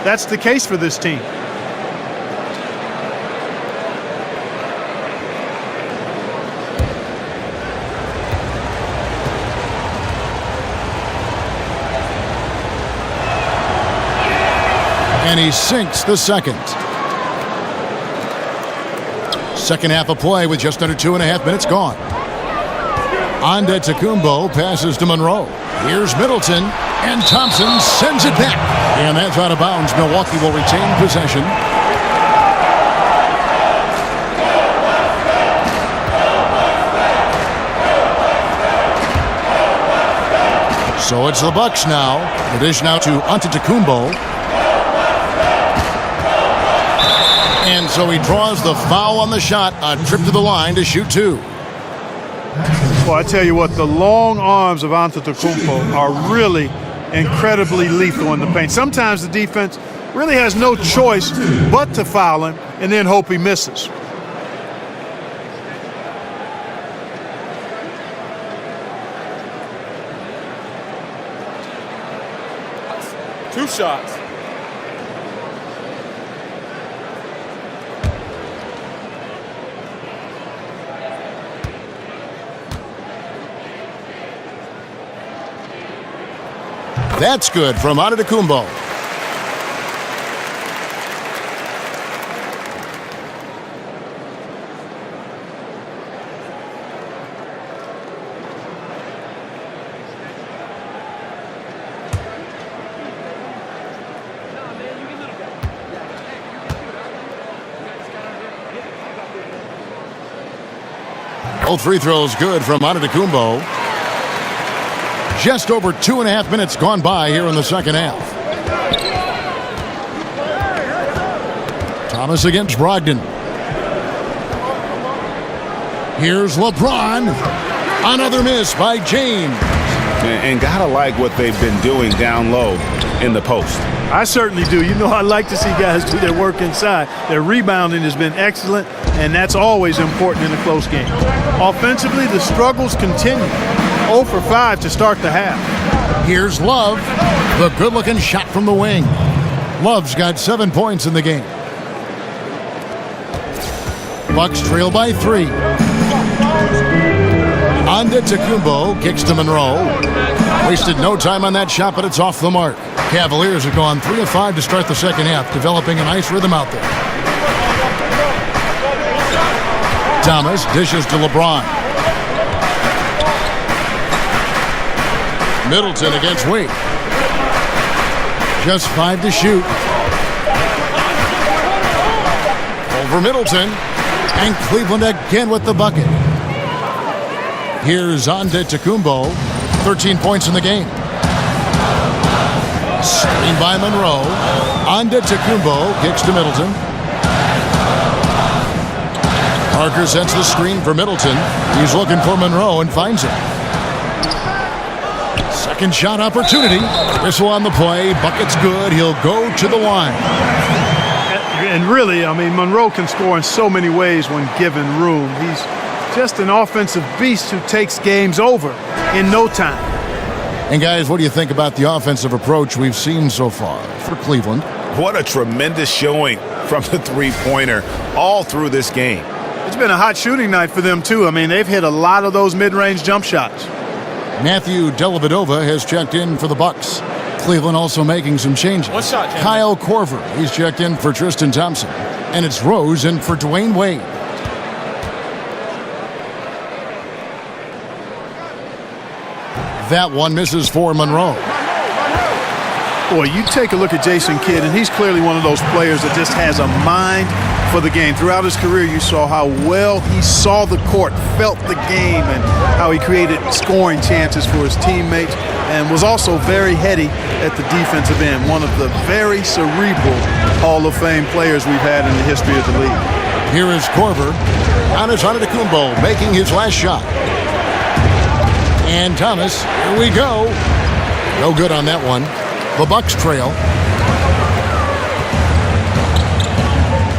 that's the case for this team. And he sinks the second. Second half of play with just under 2.5 minutes gone. Antetokounmpo passes to Monroe. Here's Middleton, and Thompson sends it back. And that's out of bounds. Milwaukee will retain possession. So it's the Bucks now. The dish now to Antetokounmpo. And so he draws the foul on the shot, a trip to the line to shoot 2. Well, I tell you what, the long arms of Antetokounmpo are really incredibly lethal in the paint. Sometimes the defense really has no choice but to foul him and then hope he misses. Two shots. That's good from Antetokounmpo. Both free throws good from Antetokounmpo. Just over 2.5 minutes gone by here in the second half. Thomas against Brogdon. Here's LeBron. Another miss by James. And gotta like what they've been doing down low in the post. I certainly do. You know, I like to see guys do their work inside. Their rebounding has been excellent, and that's always important in a close game. Offensively, the struggles continue. 0 for 5 to start the half. Here's Love. The good-looking shot from the wing. Love's got 7 points in the game. Bucks trail by 3. Antetokounmpo kicks to Monroe. Wasted no time on that shot, but it's off the mark. Cavaliers have gone 3 of 5 to start the second half, developing a nice rhythm out there. Thomas dishes to LeBron. Middleton against Wade. Just 5 to shoot. Over Middleton. And Cleveland again with the bucket. Here's Antetokounmpo. 13 points in the game. Screen by Monroe. Antetokounmpo kicks to Middleton. Parker sets the screen for Middleton. He's looking for Monroe and finds him. Second shot opportunity. Whistle on the play. Bucket's good. He'll go to the line. And really, I mean, Monroe can score in so many ways when given room. He's just an offensive beast who takes games over in no time. And guys, what do you think about the offensive approach we've seen so far for Cleveland? What a tremendous showing from the three-pointer all through this game. It's been a hot shooting night for them, too. I mean, they've hit a lot of those mid-range jump shots. Matthew Dellavedova has checked in for the Bucks. Cleveland also making some changes. One shot, Jimmy. Kyle Korver, he's checked in for Tristan Thompson. And it's Rose in for Dwayne Wade. That one misses for Monroe. Boy, you take a look at Jason Kidd, and he's clearly one of those players that just has a mind for the game. Throughout his career, you saw how well he saw the court, felt the game, and how he created scoring chances for his teammates, and was also very heady at the defensive end. One of the very cerebral Hall of Fame players we've had in the history of the league. Here is Korver. Antetokounmpo making his last shot. And Thomas, here we go. No good on that one. The Bucks trail.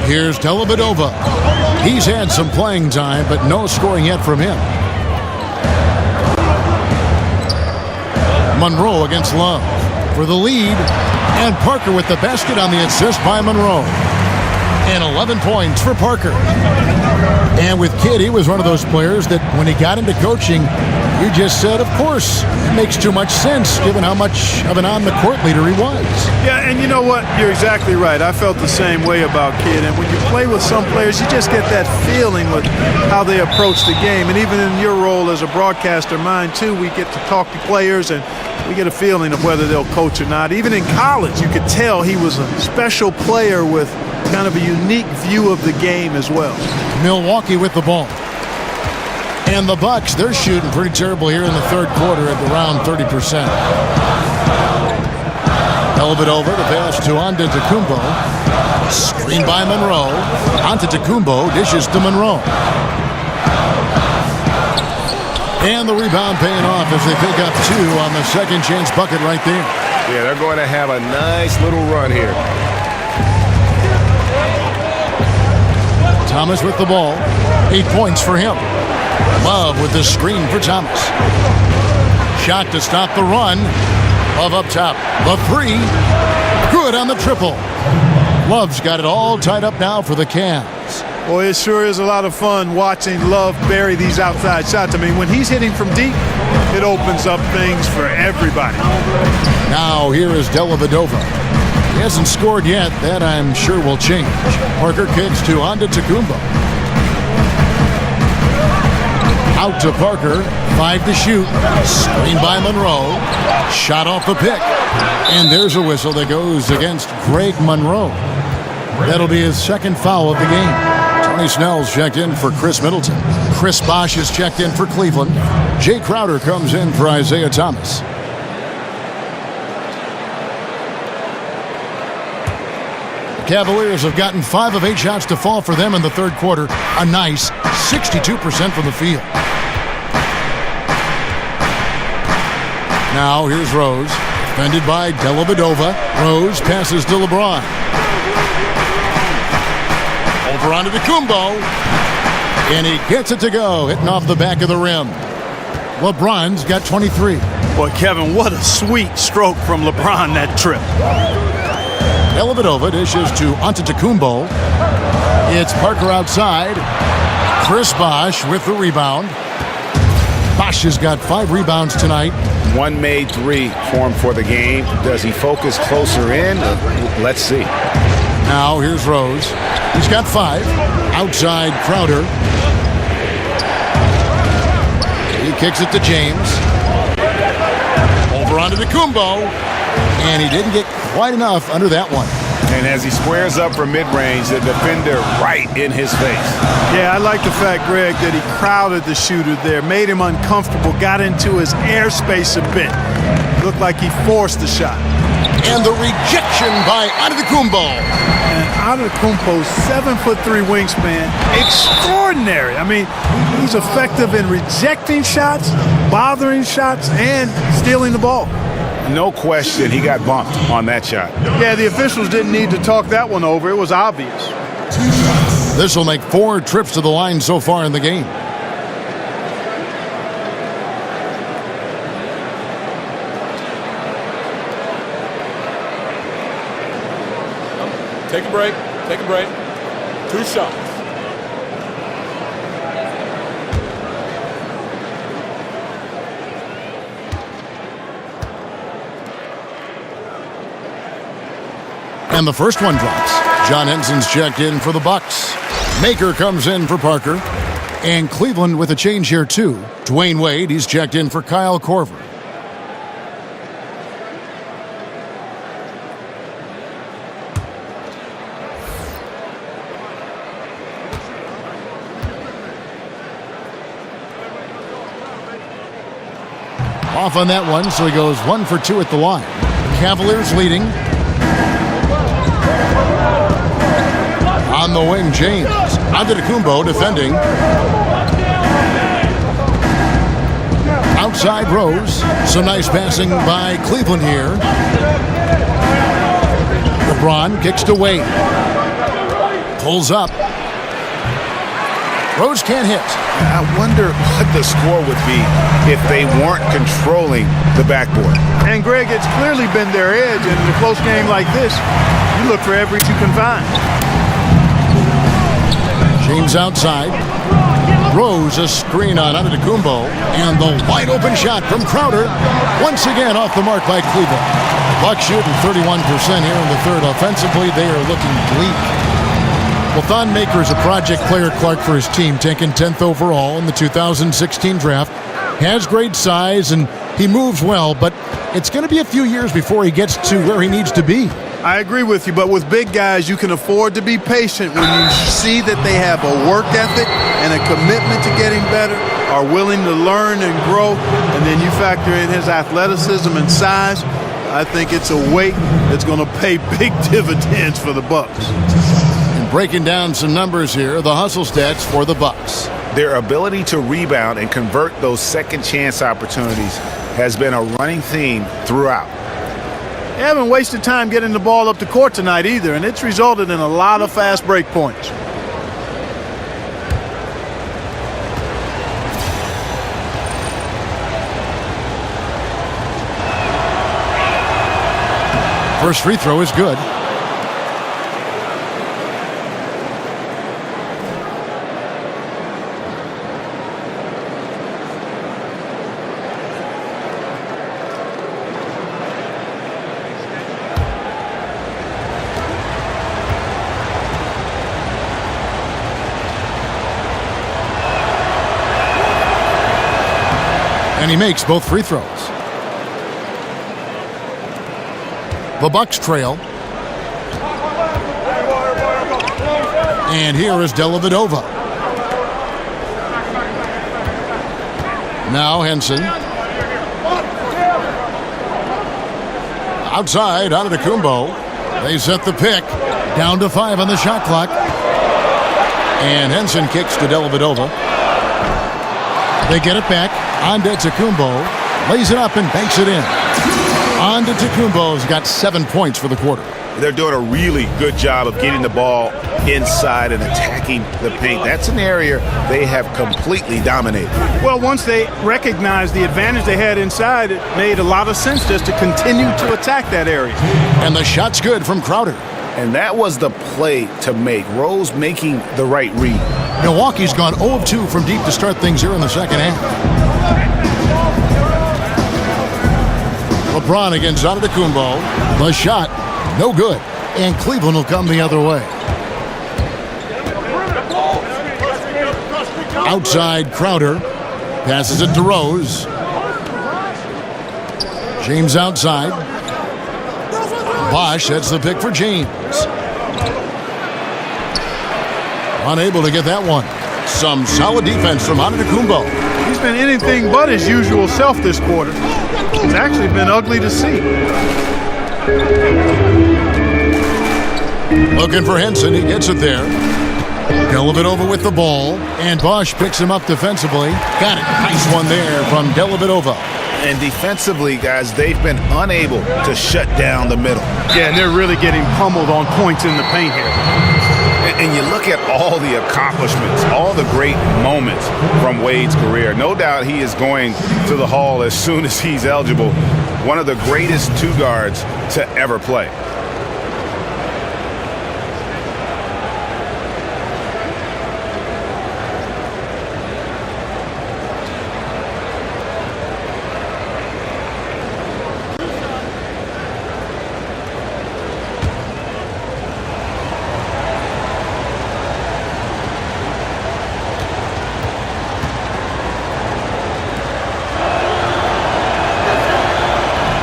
Here's Dellavedova. He's had some playing time, but no scoring yet from him. Monroe against Love for the lead. And Parker with the basket on the assist by Monroe. And 11 points for Parker. And with Kidd, he was one of those players that when he got into coaching, you just said, of course, it makes too much sense given how much of an on-the-court leader he was. Yeah, and you know what? You're exactly right. I felt the same way about Kidd. And when you play with some players, you just get that feeling with how they approach the game. And even in your role as a broadcaster, mine too, we get to talk to players and we get a feeling of whether they'll coach or not. Even in college, you could tell he was a special player with kind of a unique view of the game as well. Milwaukee with the ball. And the Bucks, they're shooting pretty terrible here in the third quarter at around 30%. Dellavedova, the pass to Antetokounmpo. Screen by Monroe. Antetokounmpo dishes to Monroe. And the rebound paying off as they pick up 2 on the second chance bucket right there. Yeah, they're going to have a nice little run here. Thomas with the ball. 8 points for him. Love with the screen for Thomas. Shot to stop the run. Love up top. The 3. Good on the triple. Love's got it all tied up now for the Cavs. Boy, it sure is a lot of fun watching Love bury these outside shots. I mean, when he's hitting from deep, it opens up things for everybody. Now here is Dellavedova. He hasn't scored yet. That I'm sure will change. Parker kicks to Antetokounmpo. Out to Parker. 5 to shoot. Screen by Monroe. Shot off the pick. And there's a whistle that goes against Greg Monroe. That'll be his second foul of the game. Tony Snell's checked in for Chris Middleton. Chris Bosh is checked in for Cleveland. Jay Crowder comes in for Isaiah Thomas. Cavaliers have gotten 5 of 8 shots to fall for them in the third quarter. A nice 62% from the field. Now here's Rose. Defended by Dellavedova. Rose passes to LeBron. Over onto Antetokounmpo. And he gets it to go. Hitting off the back of the rim. LeBron's got 23. Boy, Kevin, what a sweet stroke from LeBron that trip. Dellavedova dishes to Antetokounmpo. It's Parker outside. Chris Bosh with the rebound. Bosh has got 5 rebounds tonight. One made 3 for him for the game. Does he focus closer in? Let's see. Now here's Rose. He's got 5. Outside Crowder. He kicks it to James. Over onto Antetokounmpo. And he didn't get quite enough under that one. And as he squares up for mid-range, the defender right in his face. Yeah, I like the fact, Greg, that he crowded the shooter there, made him uncomfortable, got into his airspace a bit. Looked like he forced the shot. And the rejection by Antetokounmpo. And Antetokounmpo's 7'3" wingspan, extraordinary. I mean, he's effective in rejecting shots, bothering shots, and stealing the ball. No question he got bumped on that shot. Yeah, the officials didn't need to talk that one over. It was obvious. This will make 4 trips to the line so far in the game. Take a break. Take a break. 2 shots. And the first one drops. John Henson's checked in for the Bucks. Maker comes in for Parker. And Cleveland with a change here too. Dwayne Wade, he's checked in for Kyle Korver. Off on that one, so he goes 1 for 2 at the line. Cavaliers leading. On the wing, James. Antetokounmpo defending. Outside Rose. Some nice passing by Cleveland here. LeBron kicks to Wade. Pulls up. Rose can't hit. I wonder what the score would be if they weren't controlling the backboard. And, Greg, it's clearly been their edge. And in a close game like this, you look for every 2 can find. James outside. Rose a screen on Antetokounmpo. And the wide open shot from Crowder. Once again off the mark by Cleveland. Bucks shooting 31% here in the third. Offensively, they are looking bleak. Well, Thon Maker is a project player, Clark, for his team, taken 10th overall in the 2016 draft. Has great size, and he moves well, but it's going to be a few years before he gets to where he needs to be. I agree with you, but with big guys, you can afford to be patient when you see that they have a work ethic and a commitment to getting better, are willing to learn and grow, and then you factor in his athleticism and size. I think it's a weight that's going to pay big dividends for the Bucks. Breaking down some numbers here, the hustle stats for the Bucks. Their ability to rebound and convert those second chance opportunities has been a running theme throughout. They haven't wasted time getting the ball up the court tonight either, and it's resulted in a lot of fast break points. First free throw is good. And he makes both free throws. The Bucks trail. And here is Dellavedova. Now Henson. Outside, Antetokounmpo. They set the pick. Down to 5 on the shot clock. And Henson kicks to Dellavedova. They get it back. Antetokounmpo lays it up and banks it in. Antetokounmpo's got 7 points for the quarter. they're doing a really good job of getting the ball inside and attacking the paint. That's an area they have completely dominated. Well, once they recognized the advantage they had inside, it made a lot of sense just to continue to attack that area. And the shot's good from Crowder. And that was the play to make. Rose making the right read. Milwaukee's gone 0 of 2 from deep to start things here in the second half. LeBron against Antetokounmpo. The shot, no good. And Cleveland will come the other way. Outside, Crowder. Passes it to Rose. James outside. Bosch, that's the pick for James. Unable to get that one. Some solid defense from Antetokounmpo. He's been anything but his usual self this quarter. It's actually been ugly to see. Looking for Henson, he gets it there. Dellavedova with the ball, and Bosch picks him up defensively. Got it. Nice one there from Dellavedova. And defensively, guys, they've been unable to shut down the middle. Yeah, and they're really getting pummeled on points in the paint here. And you look at all the accomplishments, all the great moments from Wade's career. No doubt he is going to the Hall as soon as he's eligible. One of the greatest two guards to ever play.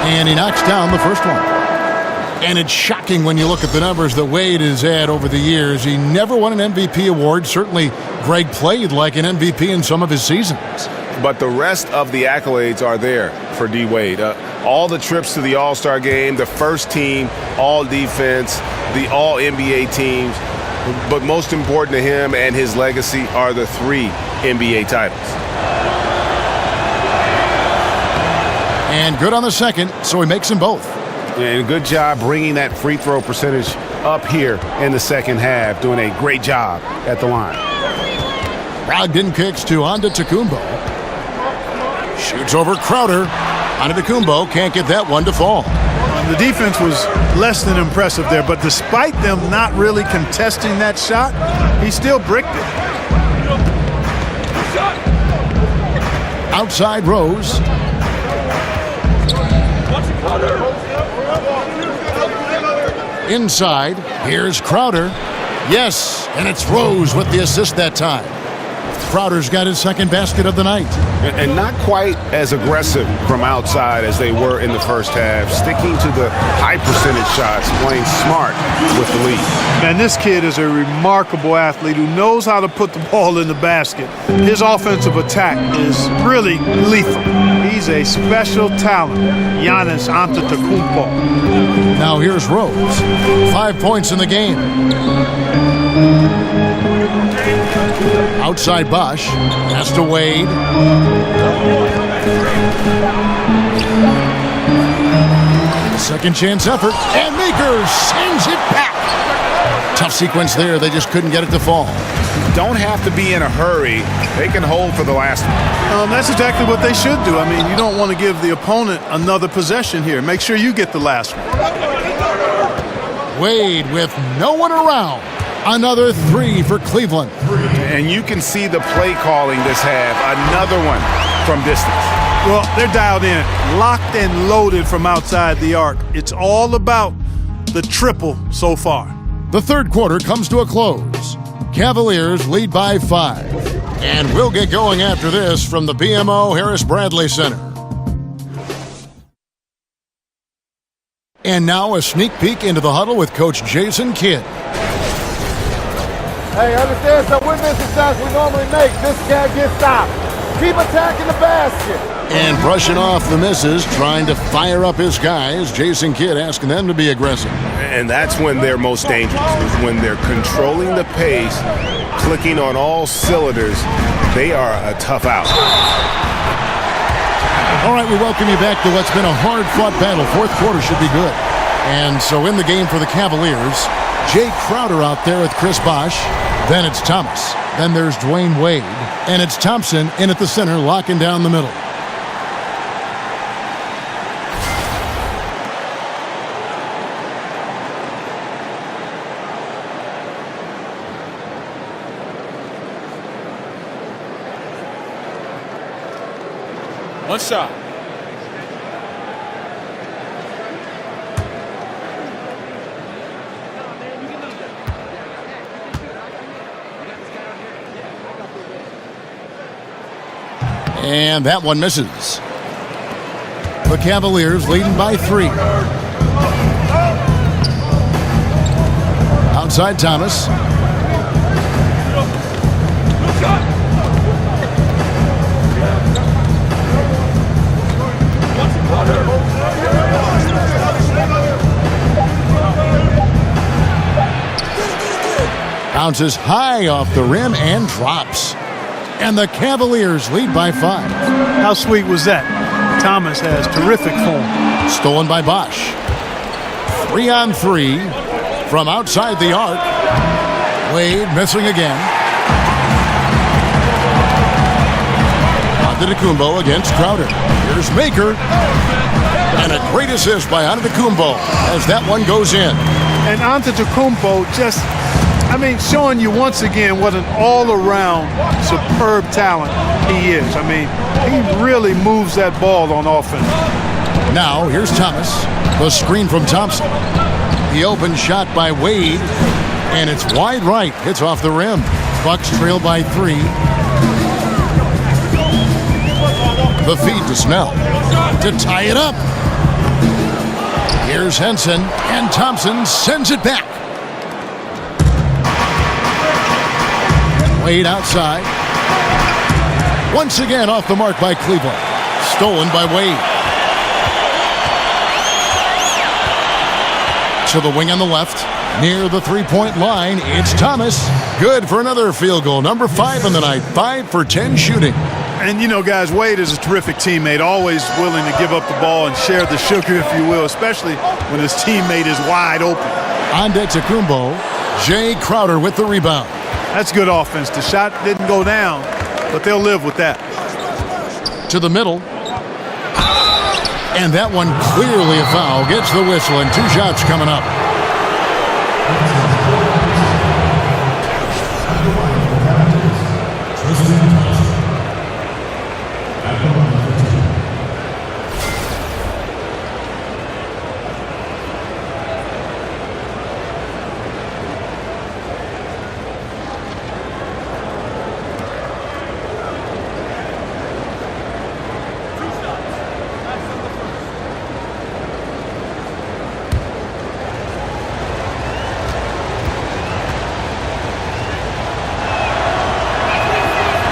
And he knocks down the first one. And it's shocking when you look at the numbers that Wade has had over the years. He never won an MVP award. Certainly, Greg played like an MVP in some of his seasons. But the rest of the accolades are there for D. Wade. All the trips to the All-Star game, the first team, all defense, the all NBA teams. But most important to him and his legacy are the 3 NBA titles. And good on the second, so he makes them both. And good job bringing that free throw percentage up here in the second half, doing a great job at the line. Brogdon kicks to Antetokounmpo. Shoots over Crowder. Antetokounmpo can't get that one to fall. The defense was less than impressive there, but despite them not really contesting that shot, he still bricked it. Outside Rose. Inside, here's Crowder. Yes, and it's Rose with the assist that time. Crowder's got his second basket of the night. And not quite as aggressive from outside as they were in the first half, sticking to the high percentage shots, playing smart with the lead. Man, this kid is a remarkable athlete who knows how to put the ball in the basket. His offensive attack is really lethal. He's a special talent, Giannis Antetokounmpo. Now here's Rose. 5 points in the game. Outside Bosch. Pass to Wade. Second chance effort. And Maker sends it back. Tough sequence there. They just couldn't get it to fall. Don't have to be in a hurry. They can hold for the last one. That's exactly what they should do. I mean, you don't want to give the opponent another possession here. Make sure you get the last one. Wade with no one around. Another 3 for Cleveland. And you can see the play calling this half. Another one from distance. Well, they're dialed in, locked and loaded from outside the arc. It's all about the triple so far. The third quarter comes to a close. Cavaliers lead by 5. And we'll get going after this from the BMO Harris Bradley Center. And now a sneak peek into the huddle with Coach Jason Kidd. Hey, understand, so we're missing shots we normally make. This can't get stopped. Keep attacking the basket. And brushing off the misses, trying to fire up his guys. Jason Kidd asking them to be aggressive. And that's when they're most dangerous, is when they're controlling the pace, clicking on all cylinders. They are a tough out. All right, we welcome you back to what's been a hard-fought battle. Fourth quarter should be good. And so in the game for the Cavaliers, Jay Crowder out there with Chris Bosh. Then it's Thomas. Then there's Dwayne Wade. And it's Thompson in at the center, locking down the middle. One shot. And that one misses. The Cavaliers leading by 3. Outside Thomas. Bounces high off the rim and drops. And the Cavaliers lead by 5. How sweet was that? Thomas has terrific form. Stolen by Bosh. 3-on-3 from outside the arc. Wade missing again. Antetokounmpo against Crowder. Here's Maker. And a great assist by Antetokounmpo as that one goes in. And Antetokounmpo just, showing you once again what an all-around superb talent he is. He really moves that ball on offense. Now, here's Thomas. The screen from Thompson. The open shot by Wade. And it's wide right. Hits off the rim. Bucks trail by 3. The feed to Snell. To tie it up. Here's Henson. And Thompson sends it back. Wade outside. Once again off the mark by Cleveland. Stolen by Wade. To the wing on the left. Near the three-point line, it's Thomas. Good for another field goal. Number 5 on the night. 5 for 10 shooting. And guys, Wade is a terrific teammate. Always willing to give up the ball and share the sugar, if you will, especially when his teammate is wide open. Antetokounmpo. Jay Crowder with the rebound. That's good offense. The shot didn't go down, but they'll live with that. To the middle. And that one clearly a foul. Gets the whistle, and 2 shots coming up.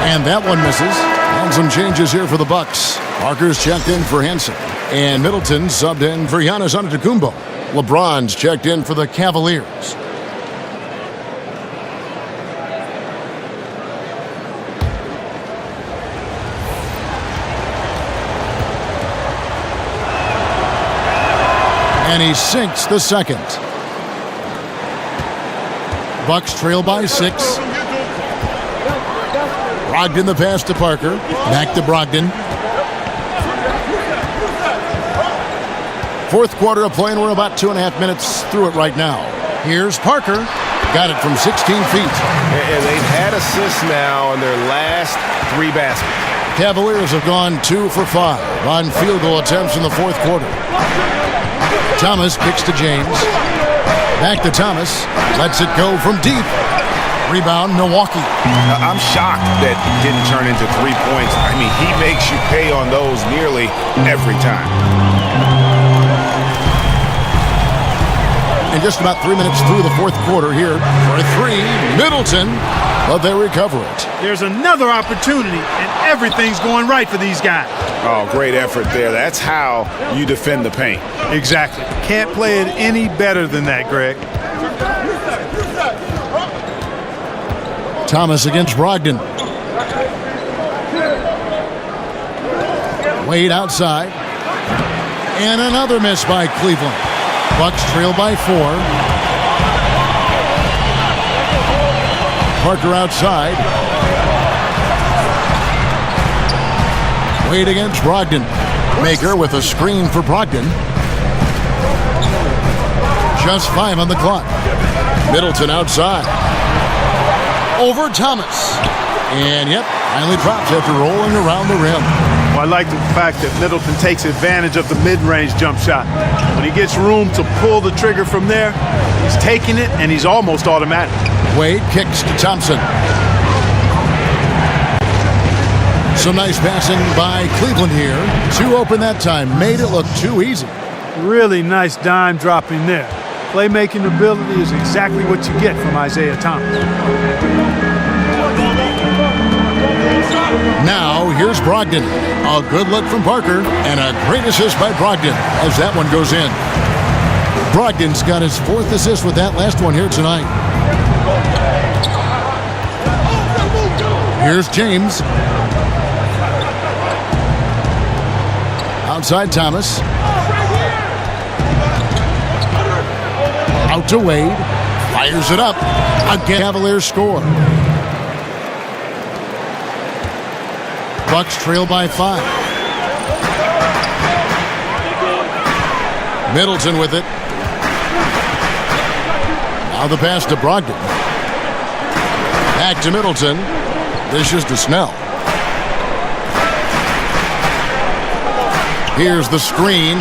And that one misses. And some changes here for the Bucks. Parker's checked in for Henson. And Middleton subbed in for Giannis Antetokounmpo. LeBron's checked in for the Cavaliers. And he sinks the second. Bucks trail by 6. Brogdon the pass to Parker. Back to Brogdon. Fourth quarter of play, and we're about 2.5 minutes through it right now. Here's Parker. Got it from 16 feet. And they've had assists now on their last 3 baskets. Cavaliers have gone 2 for 5 on field goal attempts in the fourth quarter. Thomas kicks to James. Back to Thomas. Lets it go from deep. Rebound, Milwaukee. I'm shocked that didn't turn into 3 points. He makes you pay on those nearly every time. And just about 3 minutes through the fourth quarter here for a 3, Middleton, but they recover it. There's another opportunity, and everything's going right for these guys. Oh, great effort there. That's how you defend the paint. Exactly. Can't play it any better than that, Greg. Thomas against Brogdon. Wade outside. And another miss by Cleveland. Bucks trail by 4. Parker outside. Wade against Brogdon. Maker with a screen for Brogdon. Just 5 on the clock. Middleton outside. Over Thomas. And yep, finally drops after rolling around the rim. Well, I like the fact that Middleton takes advantage of the mid-range jump shot. When he gets room to pull the trigger from there, he's taking it and he's almost automatic. Wade kicks to Thompson. Some nice passing by Cleveland here. 2 open that time. Made it look too easy. Really nice dime dropping there. Playmaking ability is exactly what you get from Isaiah Thomas. Now, here's Brogdon. A good look from Parker, and a great assist by Brogdon as that one goes in. Brogdon's got his 4th assist with that last one here tonight. Here's James. Outside Thomas. Out to Wade. Fires it up. Again, Cavaliers score. Bucks trail by 5. Middleton with it. Now the pass to Brogdon. Back to Middleton. Dishes to Snell. Here's the screen.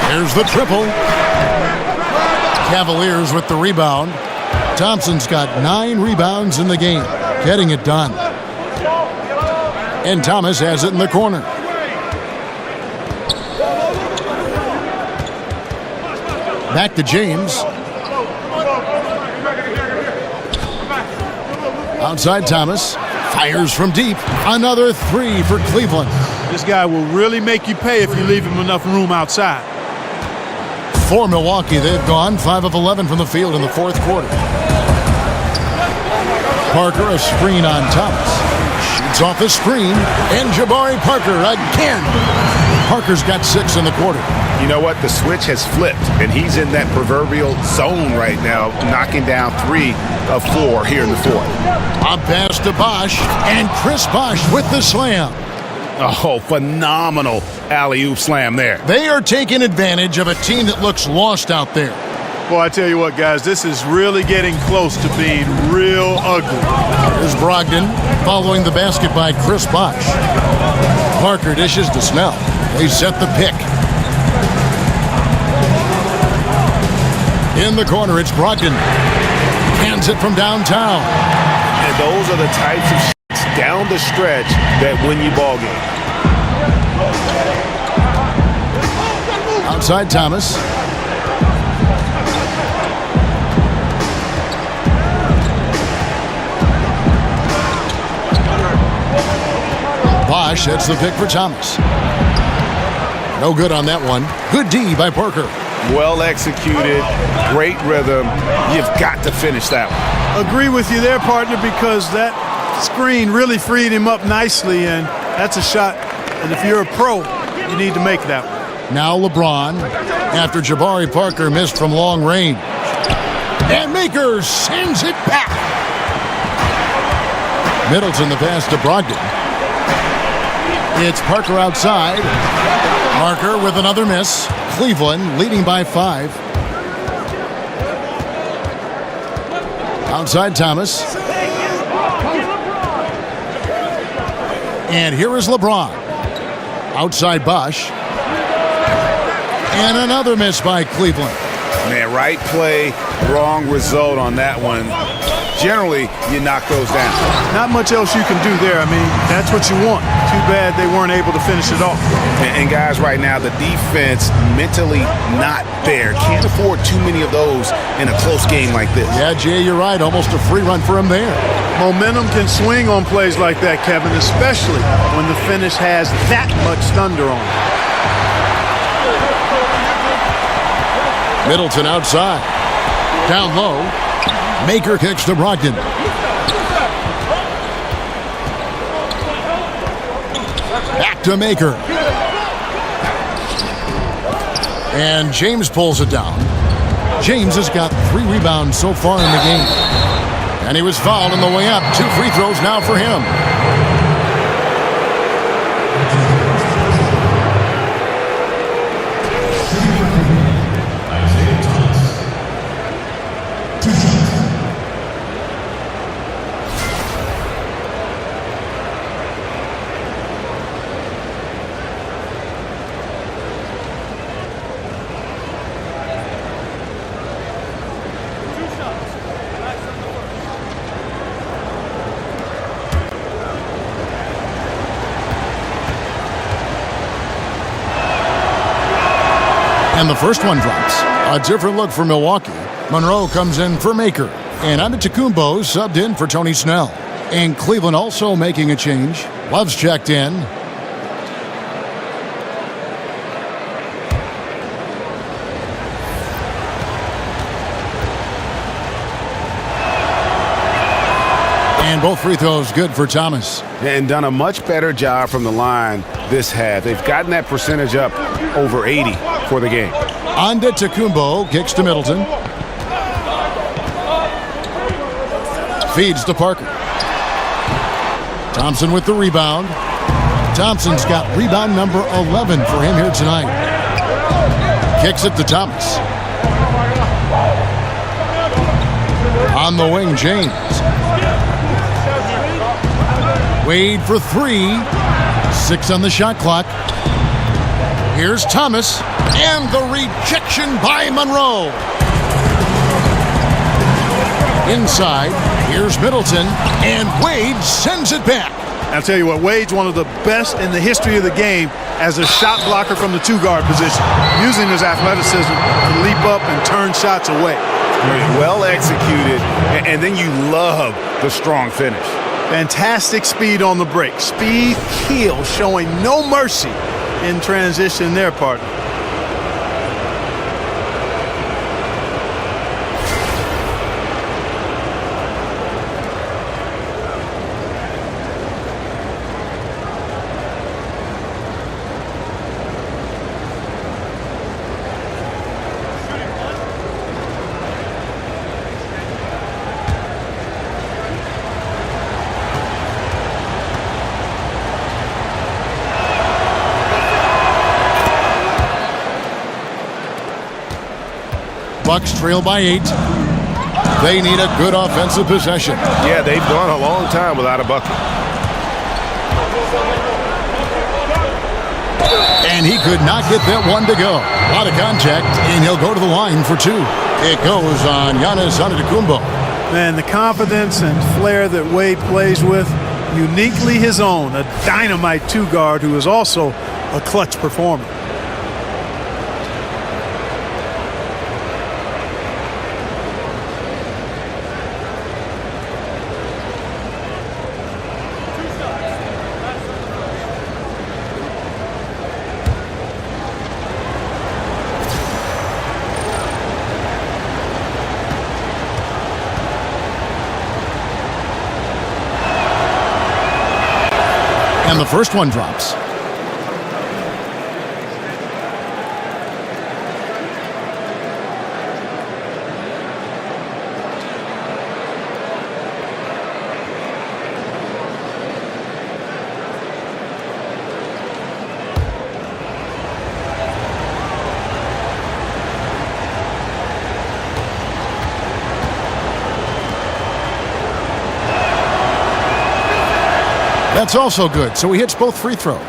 Here's the triple. Cavaliers with the rebound. Thompson's got 9 rebounds in the game, getting it done. And Thomas has it in the corner. Back to James. Outside Thomas. Fires from deep. Another 3 for Cleveland. This guy will really make you pay if you leave him enough room outside. For Milwaukee, they've gone 5 of 11 from the field in the 4th quarter. Parker, a screen on Thomas. Shoots off the screen, and Jabari Parker again. Parker's got 6 in the quarter. You know what? The switch has flipped, and he's in that proverbial zone right now, knocking down 3 of 4 here in the 4th. A pass to Bosh, and Chris Bosh with the slam. Oh, phenomenal alley-oop slam there. They are taking advantage of a team that looks lost out there. Well, I tell you what, guys, this is really getting close to being real ugly. Here's Brogdon following the basket by Chris Bosh. Parker dishes to Snell. They set the pick. In the corner, it's Brogdon. Hands it from downtown. And those are the types of shots down the stretch that win you ball game. Outside Thomas. Bosh, that's the pick for Thomas. No good on that one. Good D by Parker. Well executed, great rhythm. You've got to finish that one. Agree with you there, partner, because that screen really freed him up nicely, and that's a shot. And if you're a pro, you need to make that one. Now LeBron, after Jabari Parker missed from long range. And Maker sends it back. Middleton the pass to Brogdon. It's Parker outside. Parker with another miss. Cleveland leading by 5. Outside Thomas. And here is LeBron. Outside Bosh. And another miss by Cleveland. Man, right play, wrong result on that one. Generally, you knock those down. Not much else you can do there. I mean, that's what you want. Too bad they weren't able to finish it off. And guys, right now, the defense mentally not there. Can't afford too many of those in a close game like this. Yeah, Jay, you're right. Almost a free run for him there. Momentum can swing on plays like that, Kevin, especially when the finish has that much thunder on it. Middleton outside. Down low. Maker kicks to Brogdon. Back to Maker. And James pulls it down. James has got 3 rebounds so far in the game. And he was fouled on the way up. 2 free throws now for him. And the first one drops. A different look for Milwaukee. Monroe comes in for Maker. And Antetokounmpo subbed in for Tony Snell. And Cleveland also making a change. Love's checked in. And both free throws good for Thomas. And done a much better job from the line this half. They've gotten that percentage up over 80 for the game. Antetokounmpo kicks to Middleton. Feeds to Parker. Thompson with the rebound. Thompson's got rebound number 11 for him here tonight. Kicks it to Thomas. On the wing, James. Wade for 3. 6 on the shot clock. Here's Thomas. And the rejection by Monroe. Inside, here's Middleton. And Wade sends it back. I'll tell you what, Wade's one of the best in the history of the game as a shot blocker from the 2-guard position, using his athleticism to leap up and turn shots away. Well executed, and then you love the strong finish. Fantastic speed on the break. Speed kill, showing no mercy in transition there, partner. Bucks trail by 8. They need a good offensive possession. Yeah, they've gone a long time without a bucket. And he could not get that one to go. A lot of contact, and he'll go to the line for 2. It goes on Giannis Antetokounmpo. Man, the confidence and flair that Wade plays with, uniquely his own. A dynamite 2-guard who is also a clutch performer. And the first one drops. That's also good. So he hits both free throws.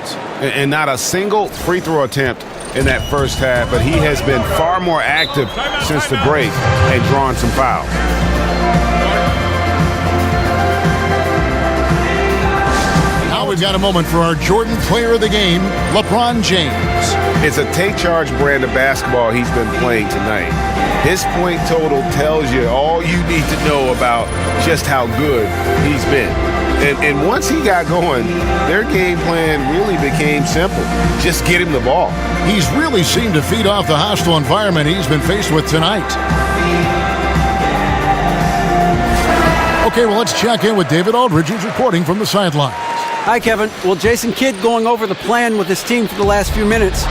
And not a single free throw attempt in that first half, but he has been far more active since the break and drawn some fouls. Now we've got a moment for our Jordan player of the game, LeBron James. It's a take-charge brand of basketball he's been playing tonight. His point total tells you all you need to know about just how good he's been. And once he got going, their game plan really became simple. Just get him the ball. He's really seemed to feed off the hostile environment he's been faced with tonight. Okay, well, let's check in with David Aldridge, who's reporting from the sidelines. Hi, Kevin. Well, Jason Kidd going over the plan with his team for the last few minutes.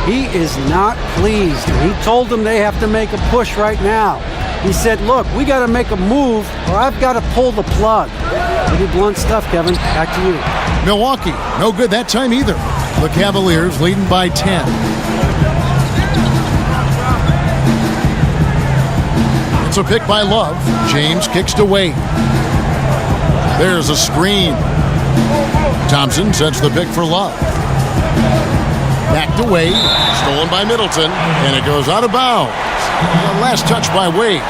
He is not pleased. He told them they have to make a push right now. He said, look, we got to make a move or I've got to pull the plug. Pretty blunt stuff, Kevin. Back to you. Milwaukee, no good that time either. The Cavaliers leading by 10. It's a pick by Love. James kicks to Wade. There's a screen. Thompson sets the pick for Love. Back to Wade. Stolen by Middleton. And it goes out of bounds. The last touch by Wade.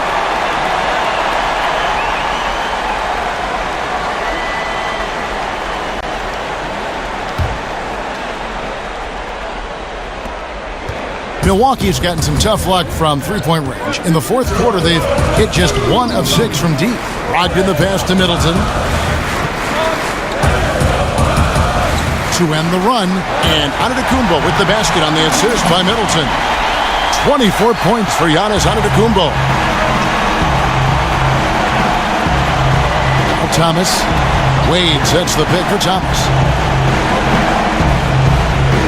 Milwaukee's gotten some tough luck from three-point range. In the fourth quarter, they've hit just 1 of 6 from deep. Brogdon the pass to Middleton. To end the run, and Antetokounmpo with the basket on the assist by Middleton. 24 points for Giannis Antetokounmpo. Now Thomas. Wade sets the pick for Thomas.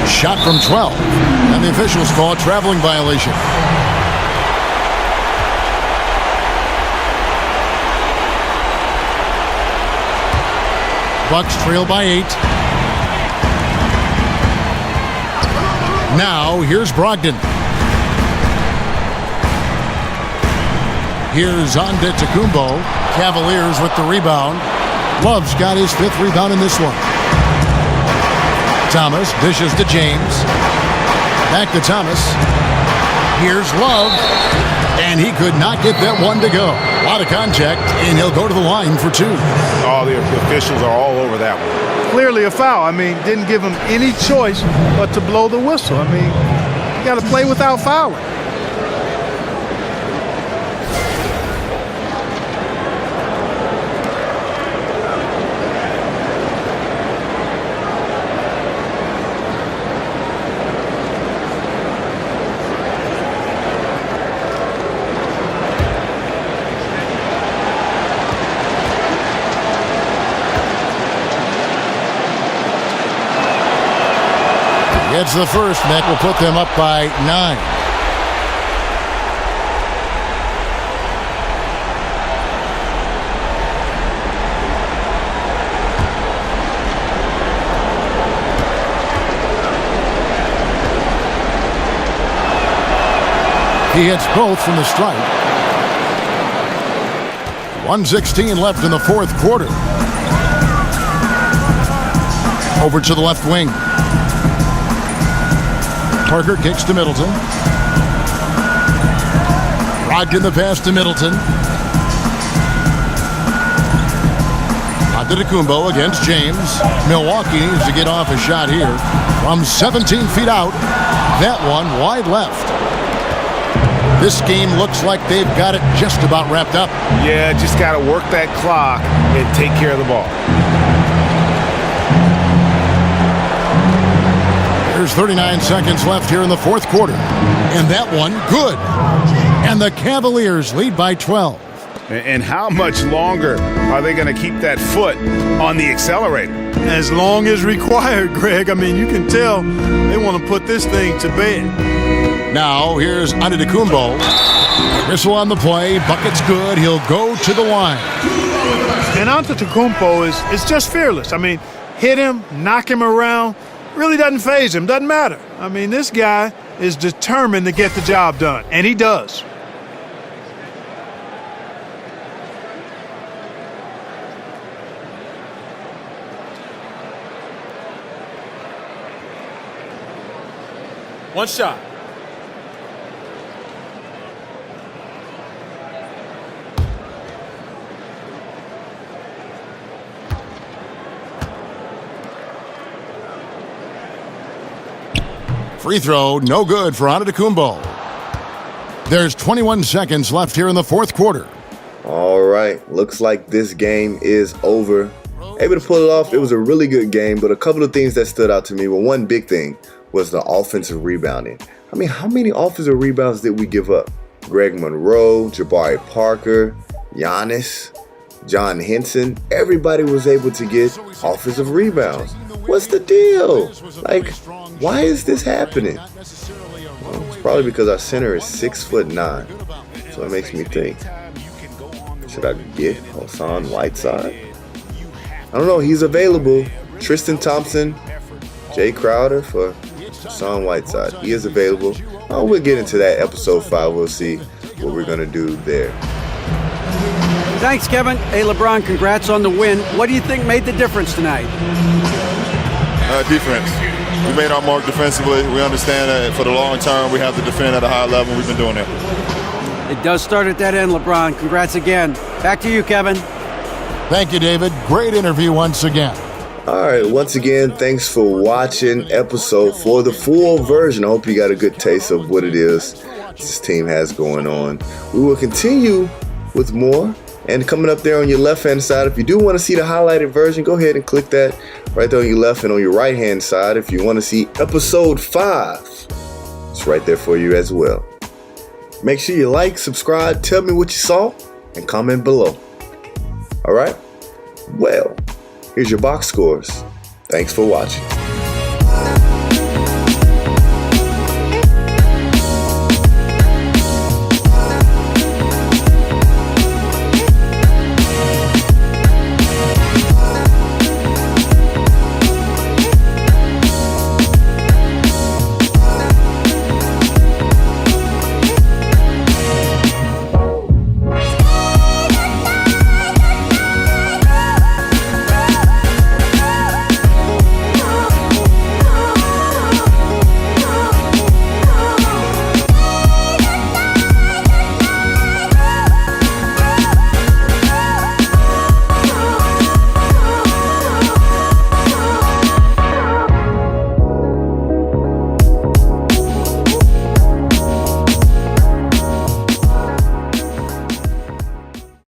Shot from 12, and the officials call a traveling violation. Bucks trail by 8. Now, here's Brogdon. Here's Antetokounmpo. Cavaliers with the rebound. Love's got his 5th rebound in this one. Thomas dishes to James. Back to Thomas. Here's Love. And he could not get that one to go. A lot of contact, and he'll go to the line for 2. Oh, the officials are all over that one. Clearly a foul. I mean, didn't give him any choice but to blow the whistle. I mean, you got to play without fouling. It's the first, and that will put them up by 9. He hits both from the stripe. 1:16 left in the fourth quarter. Over to the left wing. Parker kicks to Middleton. Brogdon the pass to Middleton. Antetokounmpo against James. Milwaukee needs to get off a shot here. From 17 feet out. That one wide left. This game looks like they've got it just about wrapped up. Yeah, just got to work that clock and take care of the ball. There's 39 seconds left here in the fourth quarter. And that one, good. And the Cavaliers lead by 12. And how much longer are they going to keep that foot on the accelerator? As long as required, Greg. I mean, you can tell they want to put this thing to bed. Now, here's Antetokounmpo. Whistle on the play. Bucket's good. He'll go to the line. And Antetokounmpo is just fearless. I mean, hit him, knock him around. Really doesn't faze him. Doesn't matter. I mean, this guy is determined to get the job done. And he does. One shot. Free throw, no good for Antetokounmpo. There's 21 seconds left here in the fourth quarter. All right, looks like this game is over. Able to pull it off. It was a really good game, but a couple of things that stood out to me. Well, one big thing was the offensive rebounding. I mean, how many offensive rebounds did we give up? Greg Monroe, Jabari Parker, Giannis, John Henson. Everybody was able to get offensive rebounds. What's the deal? Like, why is this happening? Well, it's probably because our center is 6'9". So it makes me think, should I get Hassan Whiteside? I don't know. He's available. Tristan Thompson, Jay Crowder for Hassan Whiteside. He is available. Oh, we'll get into that episode 5. We'll see what we're going to do there. Thanks, Kevin. Hey, LeBron, congrats on the win. What do you think made the difference tonight? Defense. We made our mark defensively. We understand that for the long term, we have to defend at a high level. We've been doing it. It does start at that end, LeBron. Congrats again. Back to you, Kevin. Thank you, David. Great interview once again. All right, once again, thanks for watching episode 4, the full version. I hope you got a good taste of what it is this team has going on. We will continue with more. And coming up there on your left-hand side, if you do want to see the highlighted version, go ahead and click that right there on your left, and on your right-hand side, if you want to see episode 5, it's right there for you as well. Make sure you like, subscribe, tell me what you saw, and comment below. All right? Well, here's your box scores. Thanks for watching.